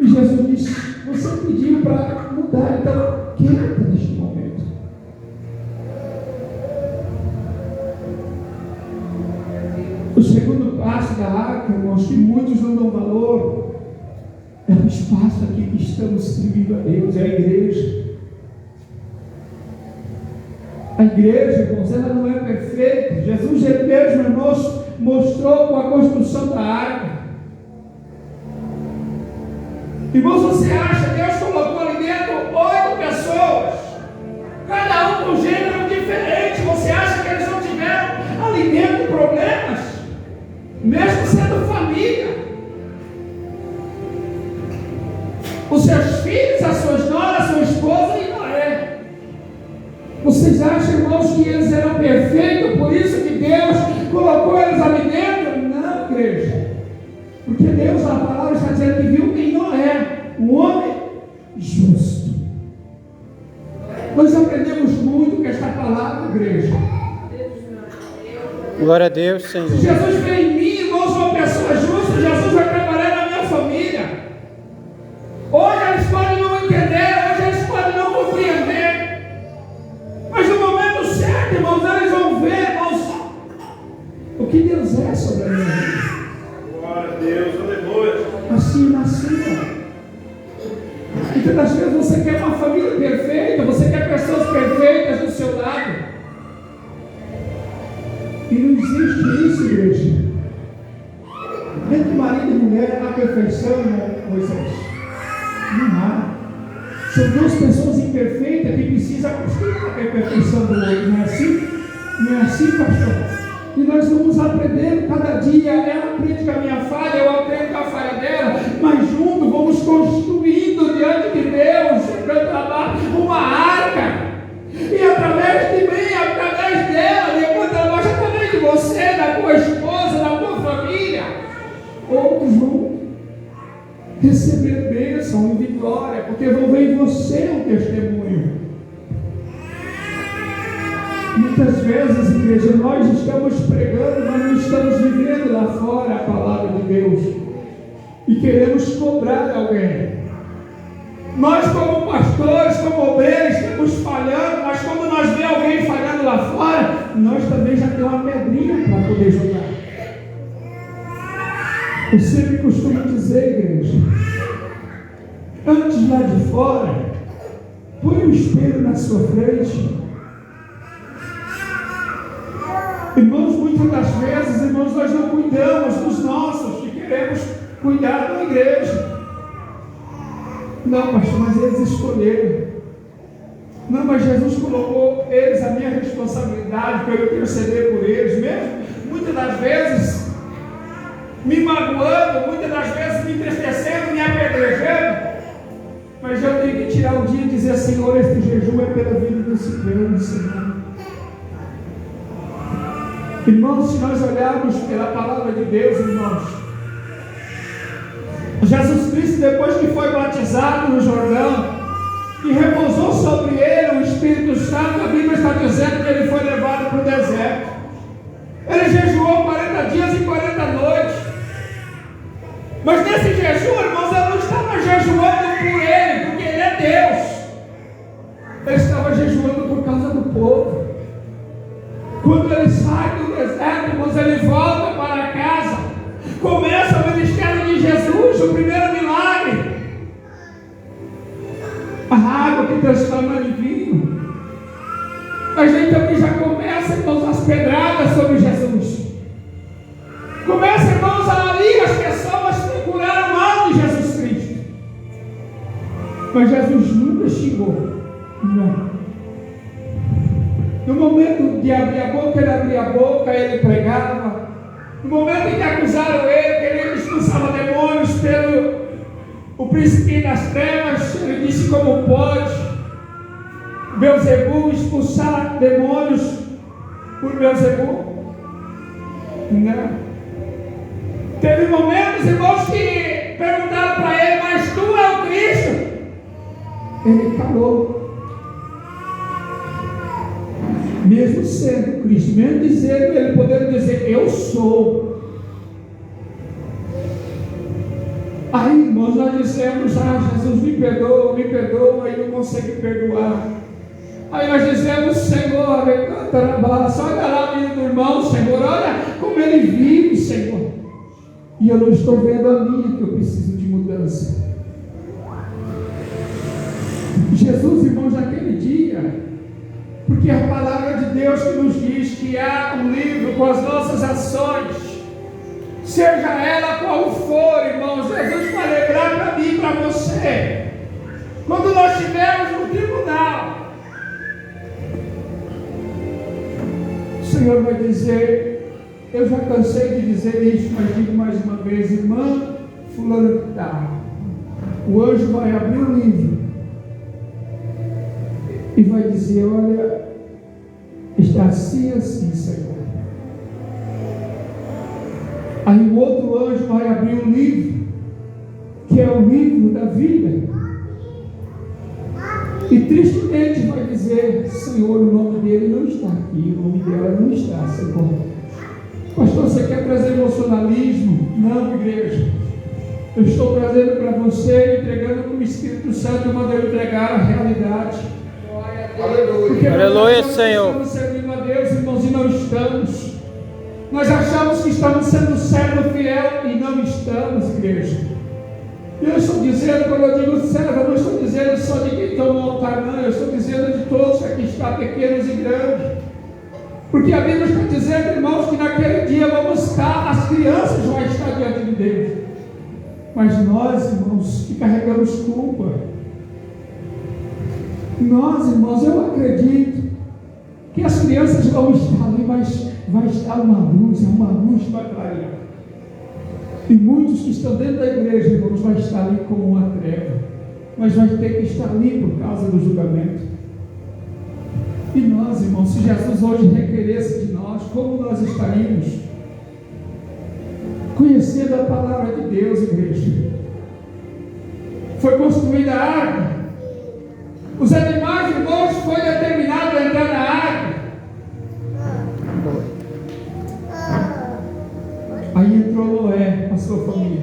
E Jesus diz: você pediu para mudar, então quieta neste momento. O segundo passo da arca, irmãos, que muitos não dão valor, é o espaço aqui que estamos servindo a Deus, é a igreja. A igreja, irmãos, ela não é perfeita. Jesus mesmo, irmãos, mostrou com a construção da arca. Irmãos, você acha que Deus colocou ali dentro 8 pessoas, cada um com gênero diferente? Você acha que eles não tiveram ali dentro problemas, mesmo sendo família? Os seus filhos, as suas noras, sua esposa e Noé. Vocês acham, irmãos, que eles eram perfeitos, por isso que Deus colocou eles ali dentro? Não, igreja. Porque Deus, a palavra está dizendo que viu em Noé um homem justo. Nós aprendemos muito com esta palavra, igreja. Glória a Deus, Senhor. Se Jesus vê em mim, irmãos, uma pessoa justa, Jesus vai trabalhar na minha família. Hoje eles podem não entender, hoje eles podem não compreender, mas no momento certo, irmãos, eles vão ver, irmãos, o que Deus é sobre a minha vida. Glória a Deus, aleluia. Assim nasceu. Muitas das vezes você quer uma família perfeita, você quer pessoas perfeitas do seu lado, e não existe isso, igreja. Entre marido e mulher há perfeição, Moisés? Não há. São duas pessoas imperfeitas que precisam construir a perfeição do outro. Não é assim? Não é assim, pastor? E nós vamos aprendendo cada dia. Ela aprende com a minha falha, eu aprendo com a falha dela, mas juntos vamos construindo diante de Deus uma arca. E através de mim, através dela, depois ela mostra através de você, da tua esposa, da tua família, outros vão receber bênção e vitória, porque vão ver em você um testemunho. Muitas vezes, igreja, nós estamos pregando, mas não estamos vivendo lá fora a palavra de Deus e queremos cobrar alguém. Nós, como pastores, como obreiros, estamos falhando, mas quando nós vemos alguém falhando lá fora, nós também já temos uma pedrinha para poder jogar. Eu sempre costumo dizer, igreja, antes lá de fora, põe um espelho na sua frente. Irmãos, muitas das vezes, irmãos, nós não cuidamos dos nossos e queremos cuidar da igreja. Não, pastor, mas eles escolheram. Não, mas Jesus colocou eles a minha responsabilidade para eu interceder por eles mesmo. Muitas das vezes me magoando, muitas das vezes me entristecendo, me apedrejando. Mas eu tenho que tirar um dia e dizer: Senhor, este jejum é pela vida desse povo, Senhor. Irmãos, se nós olharmos pela palavra de Deus, irmãos, Jesus Cristo, depois que foi batizado no Jordão e repousou sobre ele o Espírito Santo, a Bíblia está dizendo que ele foi levado para o deserto. Ele jejuou 40 dias e 40 noites. Mas nesse jejum, irmãos, ele não estava jejuando por ele, porque ele é Deus. Ele estava jejuando por causa do povo. Quando ele sai do deserto, irmãos, ele volta para casa. Começa o ministério de Jesus, o primeiro milagre. A água que transforma em vinho. A gente aqui já começa, irmãos, as pedradas sobre Jesus. Começa, irmãos, ali as pessoas procuraram mal de Jesus Cristo. Mas Jesus nunca xingou. Não. No momento de abrir a boca, ele abria a boca, ele pregava. No momento em que acusaram ele, que ele expulsava demônios pelo o príncipe das trevas, ele disse: como pode Beelzebul expulsar demônios por Beelzebul? Não. Teve momentos, irmãos, que perguntaram para ele: mas tu é o Cristo? Ele calou. Mesmo sendo Cristo, mesmo dizendo, ele poderia dizer: eu sou. Aí, irmãos, nós dizemos: ah, Jesus, me perdoa, e não consegue perdoar. Aí nós dizemos: Senhor, olha lá a vida do irmão, Senhor, olha como ele vive, Senhor. E eu não estou vendo a minha, que eu preciso de mudança. Jesus, irmãos, naquele dia, porque a palavra de Deus que nos diz que há um livro com as nossas ações, seja ela qual for, irmãos, Jesus vai lembrar para mim e para você, quando nós estivermos no tribunal, o Senhor vai dizer: eu já cansei de dizer isso, mas digo mais uma vez: irmã fulano que está, o anjo vai abrir o livro e vai dizer: olha, está assim, Senhor. Aí o outro anjo vai abrir um livro, que é o livro da vida, e tristemente vai dizer: Senhor, o nome dele não está aqui, o nome dela não está, Senhor. Pastor, você quer trazer emocionalismo? Não, igreja. Eu estou trazendo para você, entregando para o Espírito Santo, manda eu entregar a realidade. Porque Aleluia, nós Senhor. estamos servindo a Deus, irmãos, e não estamos. Nós achamos que estamos sendo servo fiel e não estamos, igreja. E eu estou dizendo, quando eu digo servo, eu não estou dizendo só de quem está no altar, não. Eu estou dizendo de todos que aqui estão, pequenos e grandes. Porque a Bíblia está dizendo, irmãos, que naquele dia vamos estar, as crianças vão estar diante de Deus. Mas nós, irmãos, que carregamos culpa, nós, irmãos, eu acredito que as crianças vão estar ali, mas vai estar uma luz vai clarear. E muitos que estão dentro da igreja, irmãos, vai estar ali como uma treva, mas vai ter que estar ali por causa do julgamento. E nós, irmãos, se Jesus hoje requeresse de nós, como nós estaríamos? Conhecendo a palavra de Deus, igreja. Foi construída a arca. Os animais, irmãos, foi determinado a entrar na arca. sua família.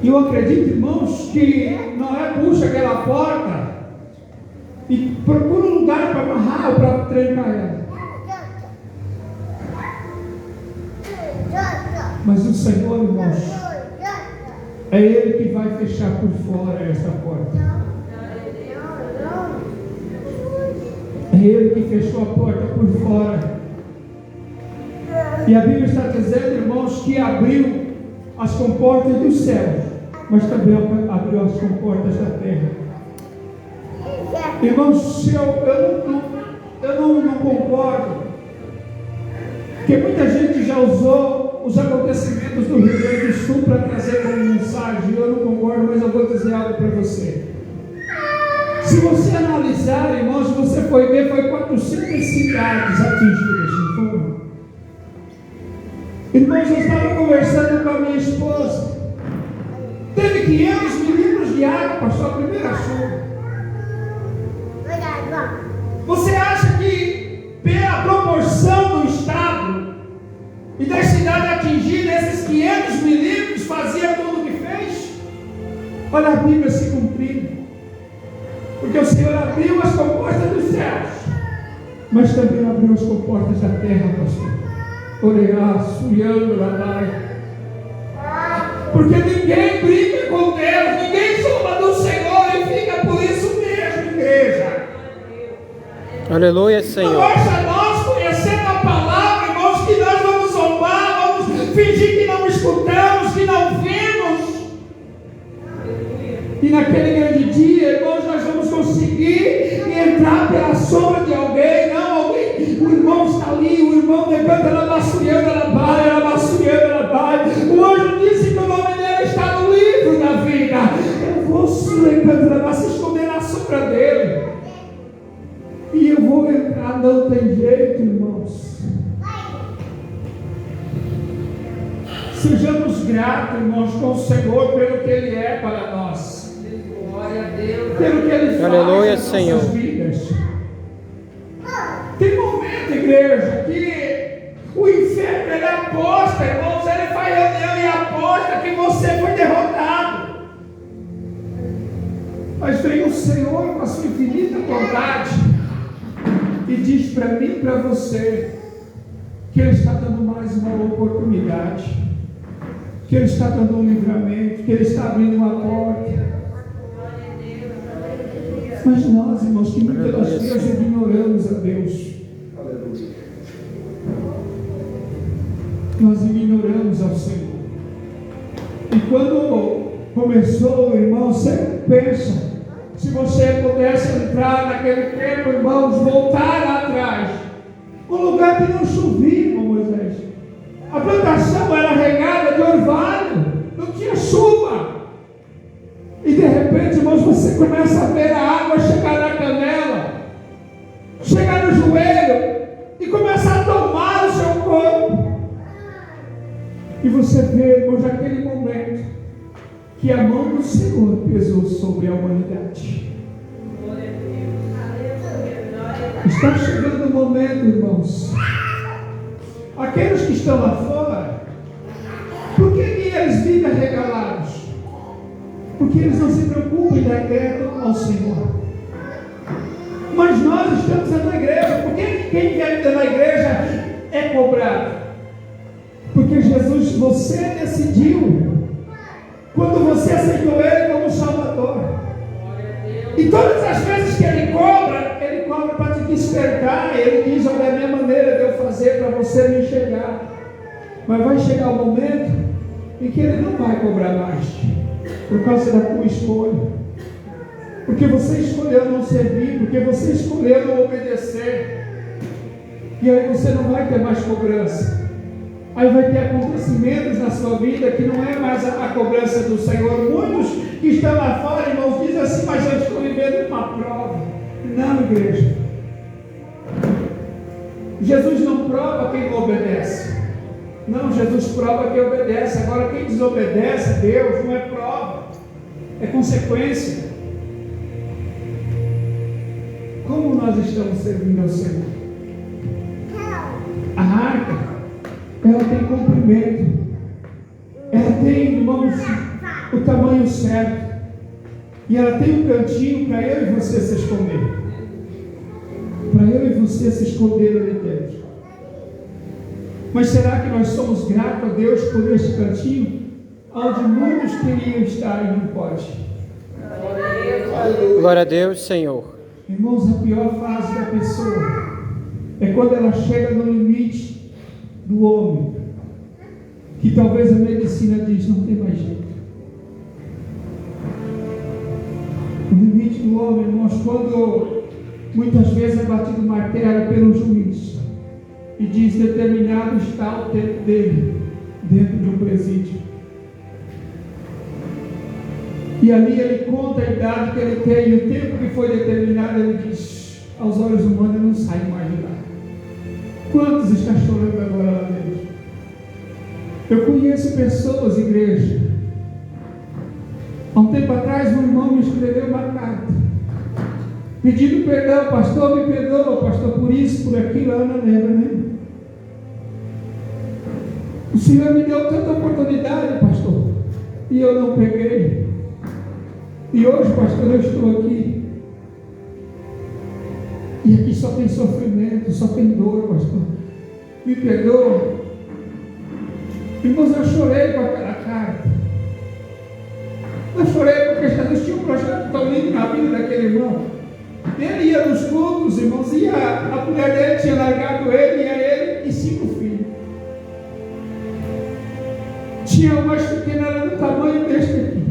E eu acredito, irmãos, que Noé puxa aquela porta e procura um lugar para amarrar ou para trancar ela. Mas o Senhor, irmãos, é Ele que vai fechar por fora esta porta. É Ele que fechou a porta por fora. E a Bíblia está dizendo, irmãos, que abriu as comportas do céu, mas também abriu as comportas da terra. Irmãos, eu não concordo, porque muita gente já usou os acontecimentos do Rio Grande do Sul para trazer como mensagem. Eu não concordo, mas eu vou dizer algo para você. Se você analisar, irmãos, você foi ver, foi 400 cidades atingidas, não foram? Irmãos, eu estava conversando com a minha esposa. Teve 500 milímetros de água, passou a primeira chuva. Você acha que, pela proporção do estado e das cidades atingidas, esses 500 milímetros fazia tudo o que fez? Olha a Bíblia se cumprindo. Porque o Senhor abriu as comportas dos céus, mas também abriu as comportas da terra, pastor. Orerá, suiando lá. Porque ninguém brinca com Deus, ninguém zomba do Senhor e fica por isso mesmo, igreja. Aleluia, Senhor. Basta nós conhecendo a palavra, irmãos, que nós vamos zombar, vamos fingir que não escutamos, que não vimos. E naquele grande dia, irmãos, nós vamos conseguir entrar pela sombra de alguém. Não, alguém, o irmão está ali, o irmão levanta, ela basculhando, ela basculhando, ela. O anjo disse que o nome dele está no livro da vida. Eu vou se esconder na sombra dele. E eu vou entrar, não tem jeito, irmãos. Sejamos gratos, irmãos, com o Senhor pelo que Ele é para nós. Glória a Deus. Pelo que Ele faz Aleluia, nas Senhor. nossas vidas. Tem momento, igreja, que o inferno ele aposta, irmãos, ele faz reunião e aposta que você foi derrotado. Mas vem o Senhor com a sua infinita bondade e diz para mim e para você que Ele está dando mais uma oportunidade, que Ele está dando um livramento, que Ele está abrindo uma porta. Mas nós, irmãos, que muitas das vezes ignoramos a Deus. Nós ignoramos ao Senhor. E quando começou, irmão, sempre pensa, se você pudesse entrar naquele tempo, irmãos, voltar lá atrás, um lugar que não chovia, irmão Moisés. A plantação era regada de orvalho, não tinha chuva. E de repente, irmãos, você começa a ver a água chegar na canela, chegar no joelho e começar a tomar o seu corpo. E você vê, irmãos, naquele momento que a mão do Senhor pesou sobre a humanidade. Está chegando o momento, irmãos. Aqueles que estão lá fora, por que eles vivem arregalados? Porque eles não se preocupam em dar crédito ao Senhor. Mas nós estamos na igreja. Por que quem quer na igreja é cobrado? Porque Jesus, você decidiu, quando você aceitou Ele como Salvador. E todas as vezes que Ele cobra para te despertar. Ele diz, olha, é a minha maneira de eu fazer para você me enxergar. Mas vai chegar o momento em que Ele não vai cobrar mais, por causa da tua escolha. Porque você escolheu não servir, porque você escolheu não obedecer. E aí você não vai ter mais cobrança. Aí vai ter acontecimentos na sua vida que não é mais a cobrança do Senhor. Muitos que estão lá fora, irmãos, dizem assim, mas eu estou vivendo uma prova. Não, igreja. Jesus não prova quem não obedece. Não, Jesus prova quem obedece. Agora quem desobedece a Deus não é prova, é consequência. Como nós estamos servindo ao Senhor? A arca, ela tem comprimento. irmãos, o tamanho certo. E ela tem um cantinho para eu e você se esconder. Para eu e você se esconder ali dentro. Mas será que nós somos gratos a Deus por este cantinho? Onde muitos queriam estar e não pode. Glória a Deus, Senhor. Irmãos, a pior fase da pessoa é quando ela chega no limite do homem, que talvez a medicina diz, não tem mais jeito. O limite do homem, irmãos, quando muitas vezes é batido o martelo pelo juiz e diz determinado está o tempo dele dentro de um presídio. E ali ele conta a idade que ele tem e o tempo que foi determinado, ele diz, aos olhos humanos eu não saio mais de lá. Quantos estão chorando agora lá dentro? Eu conheço pessoas, igreja. Há um tempo atrás um irmão me escreveu uma carta pedindo perdão, pastor, me perdoa, pastor, por isso, por aquilo. A Ana lembra, né? O Senhor me deu tanta oportunidade, pastor, e eu não peguei. E hoje, pastor, eu estou aqui. E aqui só tem sofrimento, só tem dor, pastor. Me perdoa. Irmãos, eu chorei com aquela carta. Eu chorei porque Jesus tinha um projeto tão lindo na vida daquele irmão. Ele ia nos cultos, irmãos, e a mulher dele tinha largado ele, ia ele e 5 filhos. Tinha o mais pequeno, era do tamanho deste aqui.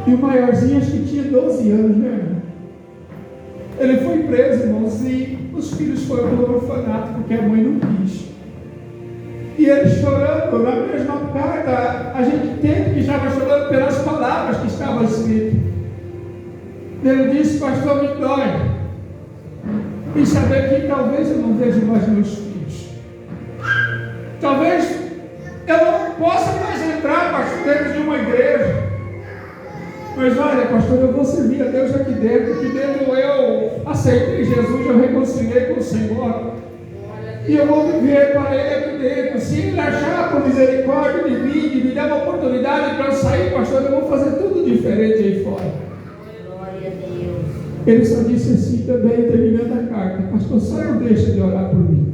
E o maiorzinho, acho que tinha 12 anos, né, irmão? Ele foi preso, irmãos, e os filhos foram para o orfanato porque a mãe não quis. E ele chorando, na mesma carta, a gente entende que estava chorando pelas palavras que estavam escritas. Ele disse, pastor, me dói em saber que talvez eu não veja mais meus filhos. Talvez eu não possa mais entrar, pastor, dentro de uma igreja. Mas olha, pastor, eu vou servir a Deus aqui dentro. Aqui dentro eu aceitei Jesus, eu reconciliei com o Senhor. E eu vou viver para Ele aqui dentro. Se Ele achar por misericórdia de mim, de me dar uma oportunidade para eu sair, pastor, eu vou fazer tudo diferente aí fora. Glória a Deus. Ele só disse assim também, terminando a carta, pastor, só não deixa de orar por mim.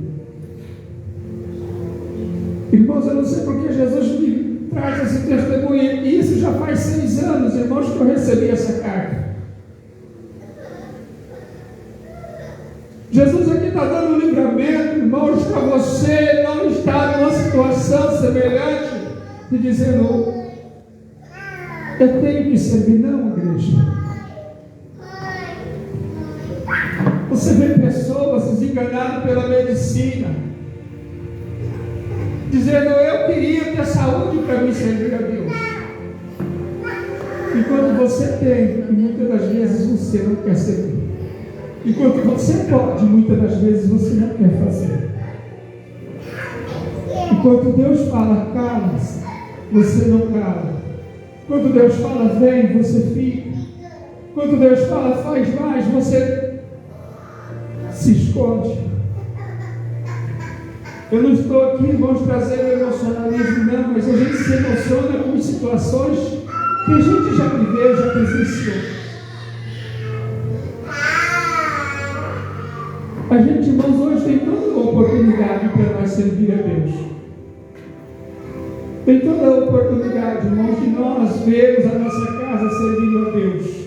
Irmãos, eu não sei porque Jesus me traz esse testemunho, e isso já faz 6 anos, irmãos, que eu recebi essa carta. Jesus aqui está dando um livramento, irmãos, para você não estar numa situação semelhante de dizendo, eu tenho que servir, não, igreja. Você vê pessoas desenganadas pela medicina, dizendo, eu queria ter saúde para me servir a Deus. Enquanto você tem, e muitas das vezes você não quer servir. Enquanto você pode, muitas das vezes você não quer fazer. Enquanto Deus fala, cala-se, você não cala. Quando Deus fala, vem, você fica. Quando Deus fala, faz mais, você se esconde. Eu não estou aqui, irmãos, trazendo emocionalismo, não, mas a gente se emociona com situações que a gente já viveu, já presenciou. A gente, irmãos, hoje tem toda a oportunidade para nós servir a Deus. Tem toda a oportunidade, irmãos, de nós vermos a nossa casa servindo a Deus.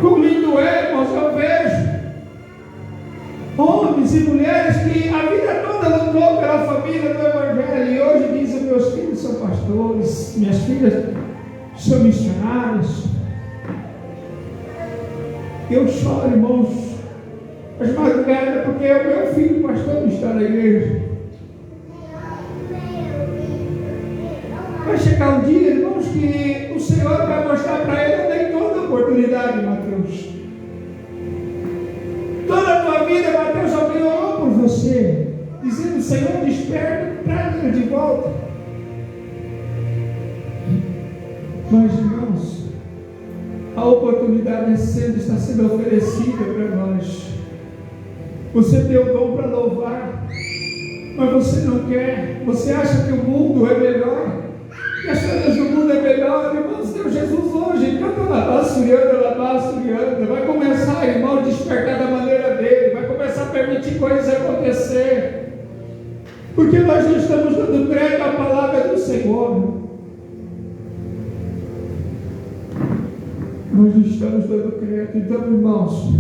Como lindo é, irmãos, eu vejo homens e mulheres que a vida toda lutou pela família do Evangelho e hoje dizem, meus filhos são pastores, minhas filhas são missionárias. Eu choro, irmãos, as madrugadas, porque o meu filho pastor não está na igreja. Vai chegar um dia, irmãos, que o Senhor vai mostrar para ele, eu dei toda a oportunidade, Mateus. Toda a tua vida, Mateus, alguém orou por você, dizendo, Senhor, desperta, traz-me de volta. Mas, irmãos, a oportunidade está sendo oferecida para nós. Você tem o dom para louvar, mas você não quer. Você acha que o mundo é melhor, que as coisas do mundo é melhor. Irmãos, Deus Jesus hoje canta labassurianda, vai começar, irmão, a despertar da maneira dele, vai começar a permitir coisas acontecer, porque nós não estamos dando crédito à palavra do Senhor. Nós não estamos dando crédito. Então, irmãos,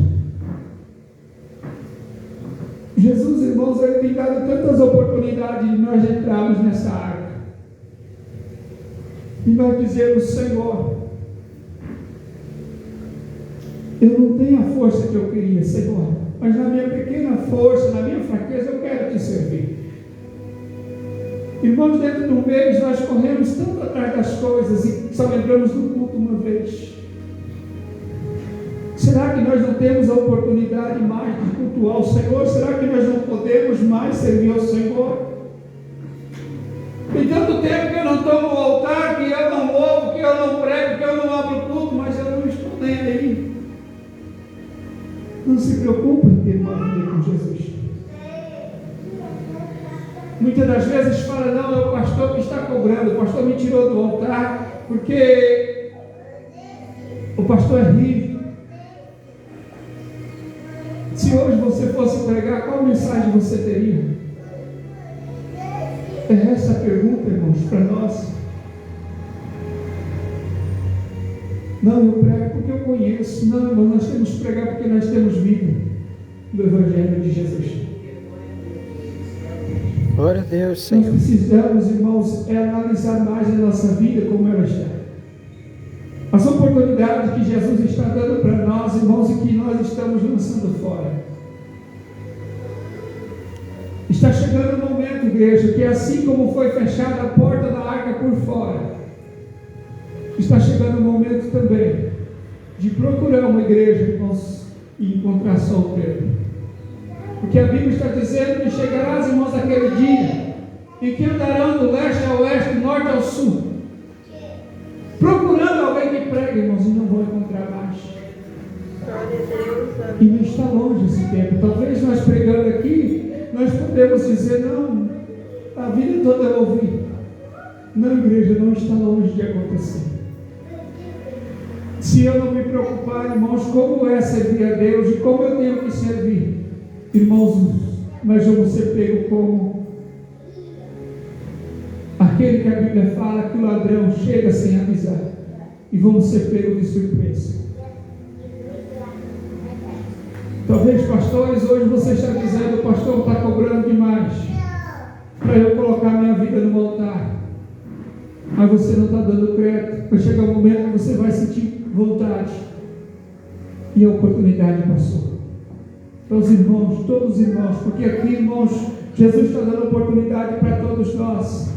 Jesus, irmãos, ele tem dado tantas oportunidades de nós entrarmos nessa arca e nós dizemos: Senhor, eu não tenho a força que eu queria, Senhor, mas na minha pequena força, na minha fraqueza, eu quero te servir. Irmãos, dentro do mês nós corremos tanto atrás das coisas e só lembramos do culto uma vez. Será que nós não temos a oportunidade mais de cultuar o Senhor? Será que nós não podemos mais servir ao Senhor? Tem tanto tempo que eu não tomo o altar, que eu não louvo, que eu não prego, que eu não abro culto, mas eu não estou nem aí. Não se preocupe em ter uma vida com Jesus. Muitas das vezes fala: não, é o pastor que está cobrando, o pastor me tirou do altar, porque o pastor é rico. Se hoje você fosse pregar, qual mensagem você teria? É essa a pergunta, irmãos, para nós. Não, eu prego porque eu conheço. Não, irmão, nós temos que pregar porque nós temos vida do Evangelho de Jesus. Glória a Deus, Senhor. Nós precisamos, irmãos, analisar mais a nossa vida como ela está. As oportunidades que Jesus está dando para nós, irmãos, e que nós estamos lançando fora. Está chegando o momento, igreja, que assim como foi fechada a porta da arca por fora, está chegando o momento também de procurar uma igreja, irmãos, e encontrar só o tempo. Porque a Bíblia está dizendo que chegarás, irmãos, aquele dia em que andarão do leste ao oeste, do norte ao sul, procurando alguém que pregue, irmãos, e não vão encontrar mais. E não está longe esse tempo. Talvez nós pregando aqui, nós podemos dizer: não, a vida toda eu ouvi. Não, igreja, não está longe de acontecer. Se eu não me preocupar, irmãos, como é servir a Deus e como eu tenho que servir, irmãos, nós vamos ser pegos como aquele que a Bíblia fala que o ladrão chega sem avisar, e vamos ser pegos de surpresa. Talvez, pastores, hoje você está dizendo: o pastor está cobrando demais para eu colocar minha vida no altar, mas você não está dando crédito. Vai chegar um momento que você vai sentir vontade e a oportunidade passou. Então, os irmãos, todos os irmãos, porque aqui, irmãos, Jesus está dando oportunidade para todos nós.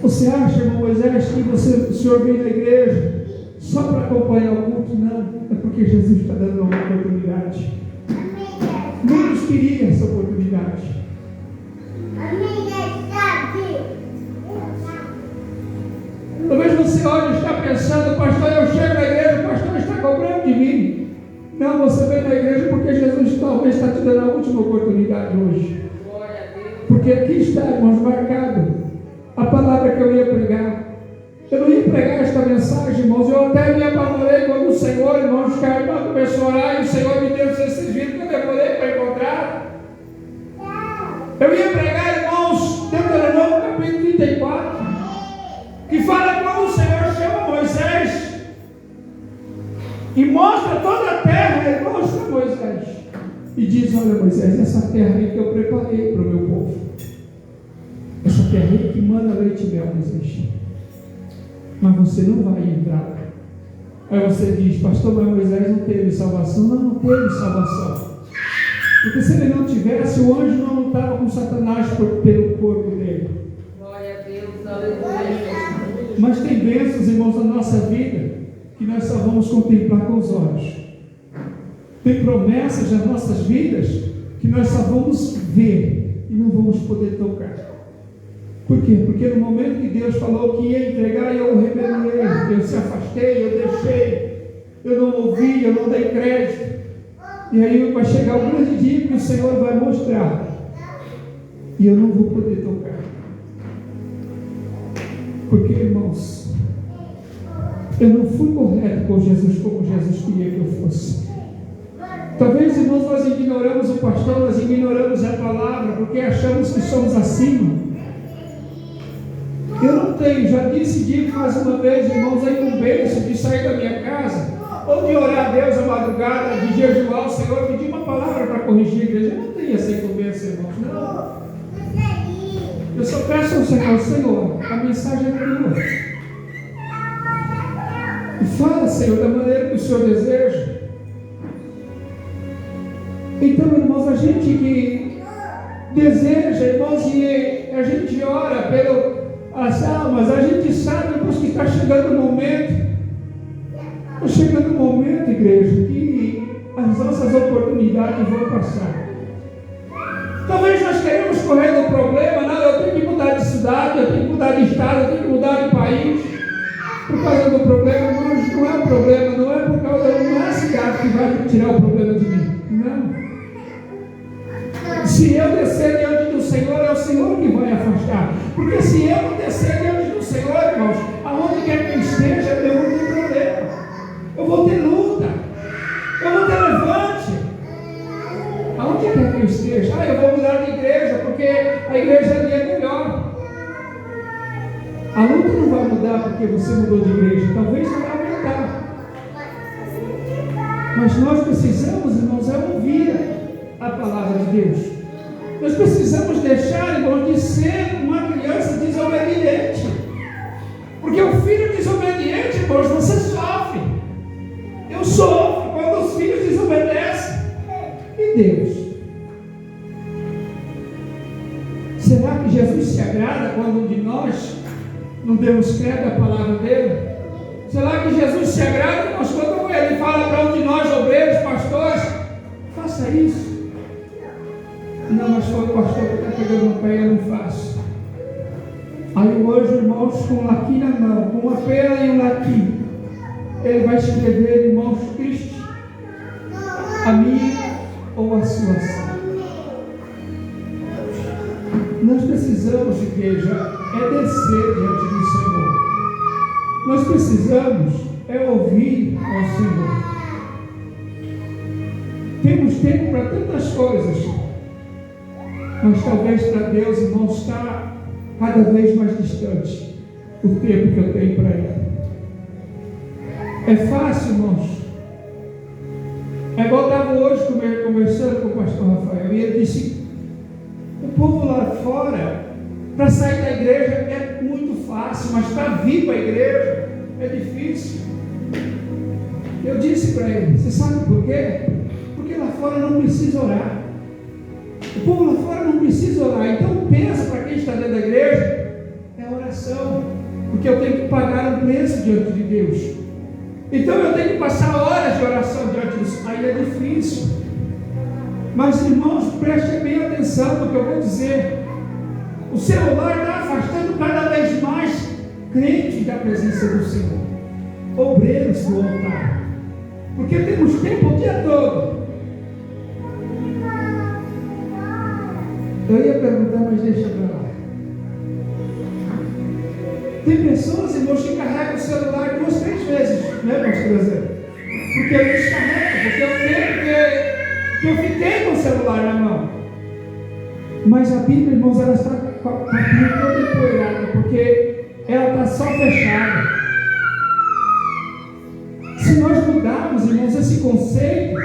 Você acha, irmão Moisés, que o senhor vem na igreja só para acompanhar o culto? Não, é porque Jesus está dando uma oportunidade. Muitos queriam essa oportunidade. Talvez você olhe e está pensando: pastor, eu chego na igreja, o pastor está cobrando de mim. Não, você vem na igreja porque Jesus talvez está te dando a última oportunidade hoje. Porque aqui está, irmãos, marcado a palavra que eu ia pregar. Eu não ia pregar esta mensagem, irmãos. Eu até me apavorei quando o Senhor, irmãos, começou a orar e o Senhor me deu esses vídeos que eu demorei para encontrar. Eu ia pregar, irmãos, Deuteronômio capítulo 34, que fala quando o Senhor chama Moisés e mostra toda a terra, ele mostra Moisés e diz: olha, Moisés, essa terra aí que eu preparei para o meu povo, essa terra aí que manda leite e mel, Moisés, mas você não vai entrar. Aí você diz: pastor, mas Moisés não teve salvação. Não teve salvação, porque se ele não tivesse, o anjo não lutava com Satanás pelo corpo dele. Glória a Deus, aleluia. Mas tem bênçãos, irmãos, na nossa vida que nós só vamos contemplar com os olhos. Tem promessas nas nossas vidas que nós só vamos ver e não vamos poder tocar. Por quê? Porque no momento que Deus falou que ia entregar, eu rebelei, eu se afastei, eu deixei, eu não ouvi, eu não dei crédito. E aí vai chegar o grande dia que o Senhor vai mostrar e eu não vou poder tocar. Porque, irmãos, eu não fui correto com Jesus como Jesus queria que eu fosse. Talvez, irmãos, nós ignoramos o pastor, nós ignoramos a palavra, porque achamos que somos acima. Eu não tenho, já disse, digo mais uma vez, irmãos, a incumbência de sair da minha casa, ou de orar a Deus à madrugada, de jejuar ao Senhor, pedir uma palavra para corrigir a igreja. Eu não tenho essa incumbência, irmãos, não. Eu só peço ao Senhor, Senhor, a mensagem é tua. E fala, Senhor, da maneira que o Senhor deseja. Então, irmãos, a gente que deseja, irmãos, e a gente ora pelas almas, a gente sabe, irmãos, que está chegando o momento, igreja, que as nossas oportunidades vão passar. Talvez nós queremos correr do problema, não, eu tenho que mudar de cidade, eu tenho que mudar de estado, eu tenho que mudar de país, por causa do problema. Mas não é um problema, não é por causa, não é a cidade que vai tirar o problema de mim, não. Se eu descer diante do Senhor, é o Senhor que vai afastar. Porque se eu não descer diante do Senhor, irmãos, aonde quer que eu esteja, eu vou ter problema. Eu vou ter luta. Eu vou ter levante. Aonde quer que eu esteja? Eu vou mudar de igreja, porque a igreja ali é melhor. A luta não vai mudar porque você mudou de igreja. Talvez vai aumentar. Mas nós precisamos, irmãos, ouvir a palavra de Deus. Nós precisamos deixar, irmãos, de ser uma criança desobediente. Porque o filho desobediente, irmãos, você sofre. Eu sofro quando os filhos desobedecem. E Deus? Será que Jesus se agrada quando um de nós não demos crédito à palavra dele? Será que Jesus se agrada, irmãos, quando ele fala para um de nós, obreiros, pastores, faça isso? Não, mas foi o pastor que está pegando no pé e eu não faço. Aí o anjo, irmãos, com um laqui na mão, com uma pena e um laqui, ele vai escrever, irmãos, Cristo, a minha ou a sua ação. Nós precisamos, igreja, descer diante do Senhor. Nós precisamos ouvir ao Senhor. Temos tempo para tantas coisas, mas talvez para Deus, irmãos, está cada vez mais distante o tempo que eu tenho para Ele. É fácil, irmãos. É igual eu estava hoje conversando com o pastor Rafael, e ele disse: o povo lá fora, para sair da igreja é muito fácil, mas para vir para a igreja é difícil. Eu disse para ele: você sabe por quê? Porque lá fora não precisa orar. O povo lá fora não precisa orar. Então pensa, para quem está dentro da igreja, é a oração, porque eu tenho que pagar um preço diante de Deus. Então eu tenho que passar horas de oração diante disso. Aí é difícil. Mas, irmãos, prestem bem atenção no que eu vou dizer. O celular está afastando cada vez mais crentes da presença do Senhor, obreiros do altar, porque temos tempo o dia todo. Eu ia perguntar, mas deixa para lá. Tem pessoas, irmãos, que carregam o celular 2, 3 vezes, né, pastor? Porque eu descarrego, porque eu tenho que eu fiquei com o celular na mão. Mas a Bíblia, irmãos, ela está com a Bíblia toda empoeirada, porque ela está só fechada. Se nós mudarmos, irmãos, esse conceito,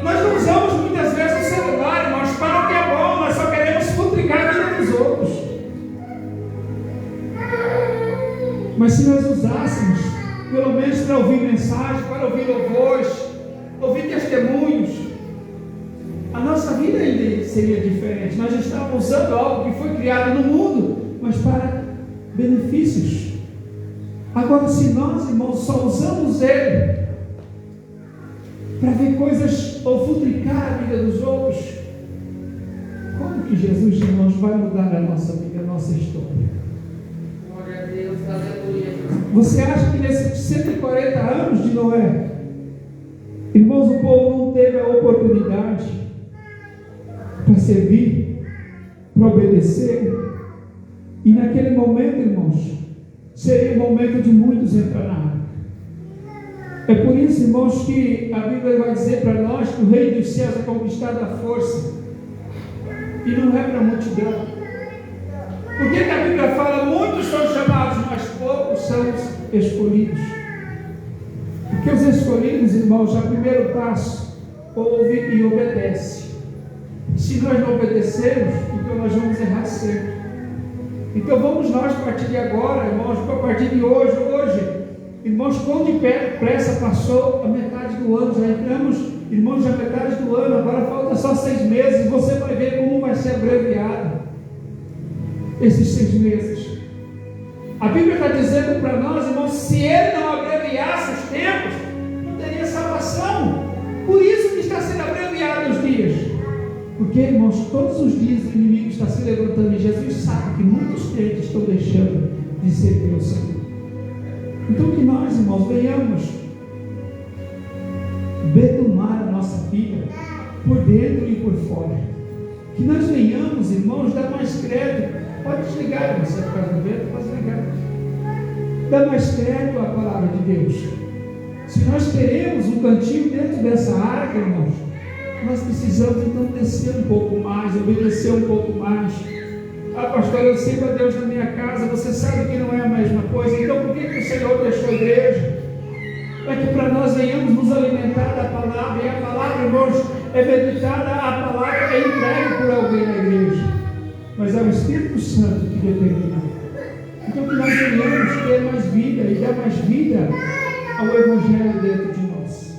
nós não usamos muitas vezes o celular, irmãos, para o que é bom, nós só queremos futricar a vida dos outros. Mas se nós usássemos, pelo menos para ouvir mensagem, para ouvir louvores, ouvir testemunhos, a nossa vida ainda seria diferente. Nós estamos usando algo que foi criado no mundo, mas para benefícios. Agora, se nós, irmãos, só usamos ele para ver coisas ou futricar a vida dos outros, como que Jesus, irmãos, vai mudar a nossa vida, a nossa história? Glória a Deus, aleluia. Você acha que nesses 140 anos de Noé, irmãos, o povo não teve a oportunidade para servir? para obedecer. E naquele momento, irmãos, seria o momento de muitos entrar na arca. É por isso, irmãos, que a Bíblia vai dizer para nós que o Rei dos Céus é conquistado à força, e não é para a multidão. Por que a Bíblia fala, muitos são chamados, mas poucos são os escolhidos? Porque os escolhidos, irmãos, já primeiro passo, ouve e obedece. Se nós não obedecermos, então nós vamos errar sempre. Então vamos nós, a partir de agora, irmãos, a partir de hoje, irmãos, quão depressa passou a metade do ano, já entramos, irmãos, na metade do ano, agora falta só 6 meses, você vai ver como vai ser abreviado esses 6 meses. A Bíblia está dizendo para nós, irmãos, se Ele não abreviasse os tempos, não teria salvação. Por isso que está sendo abreviado os dias. Porque, irmãos, todos os dias o inimigo está se levantando e Jesus sabe que muitos crentes estão deixando de servir ao Senhor. Então que nós, irmãos, venhamos betumar a nossa vida por dentro e por fora. Que nós venhamos, irmãos, dar mais crédito. Pode desligar, irmão, se é por causa do vento, pode desligar. Dar mais crédito à palavra de Deus. Se nós queremos um cantinho dentro dessa arca, irmãos, nós precisamos então descer um pouco mais, obedecer um pouco mais. Ah, pastor, eu sirvo a Deus na minha casa, você sabe que não é a mesma coisa, então por que o Senhor deixou a igreja? Para que para nós venhamos nos alimentar da palavra, e a palavra, irmãos, é meditada, a palavra é entregue por alguém na igreja, mas é o Espírito Santo que determina. Então que nós venhamos ter mais vida e dar mais vida ao Evangelho dentro de nós.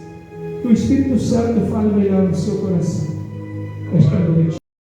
Que o Espírito Santo fale melhor no seu coração esta noite.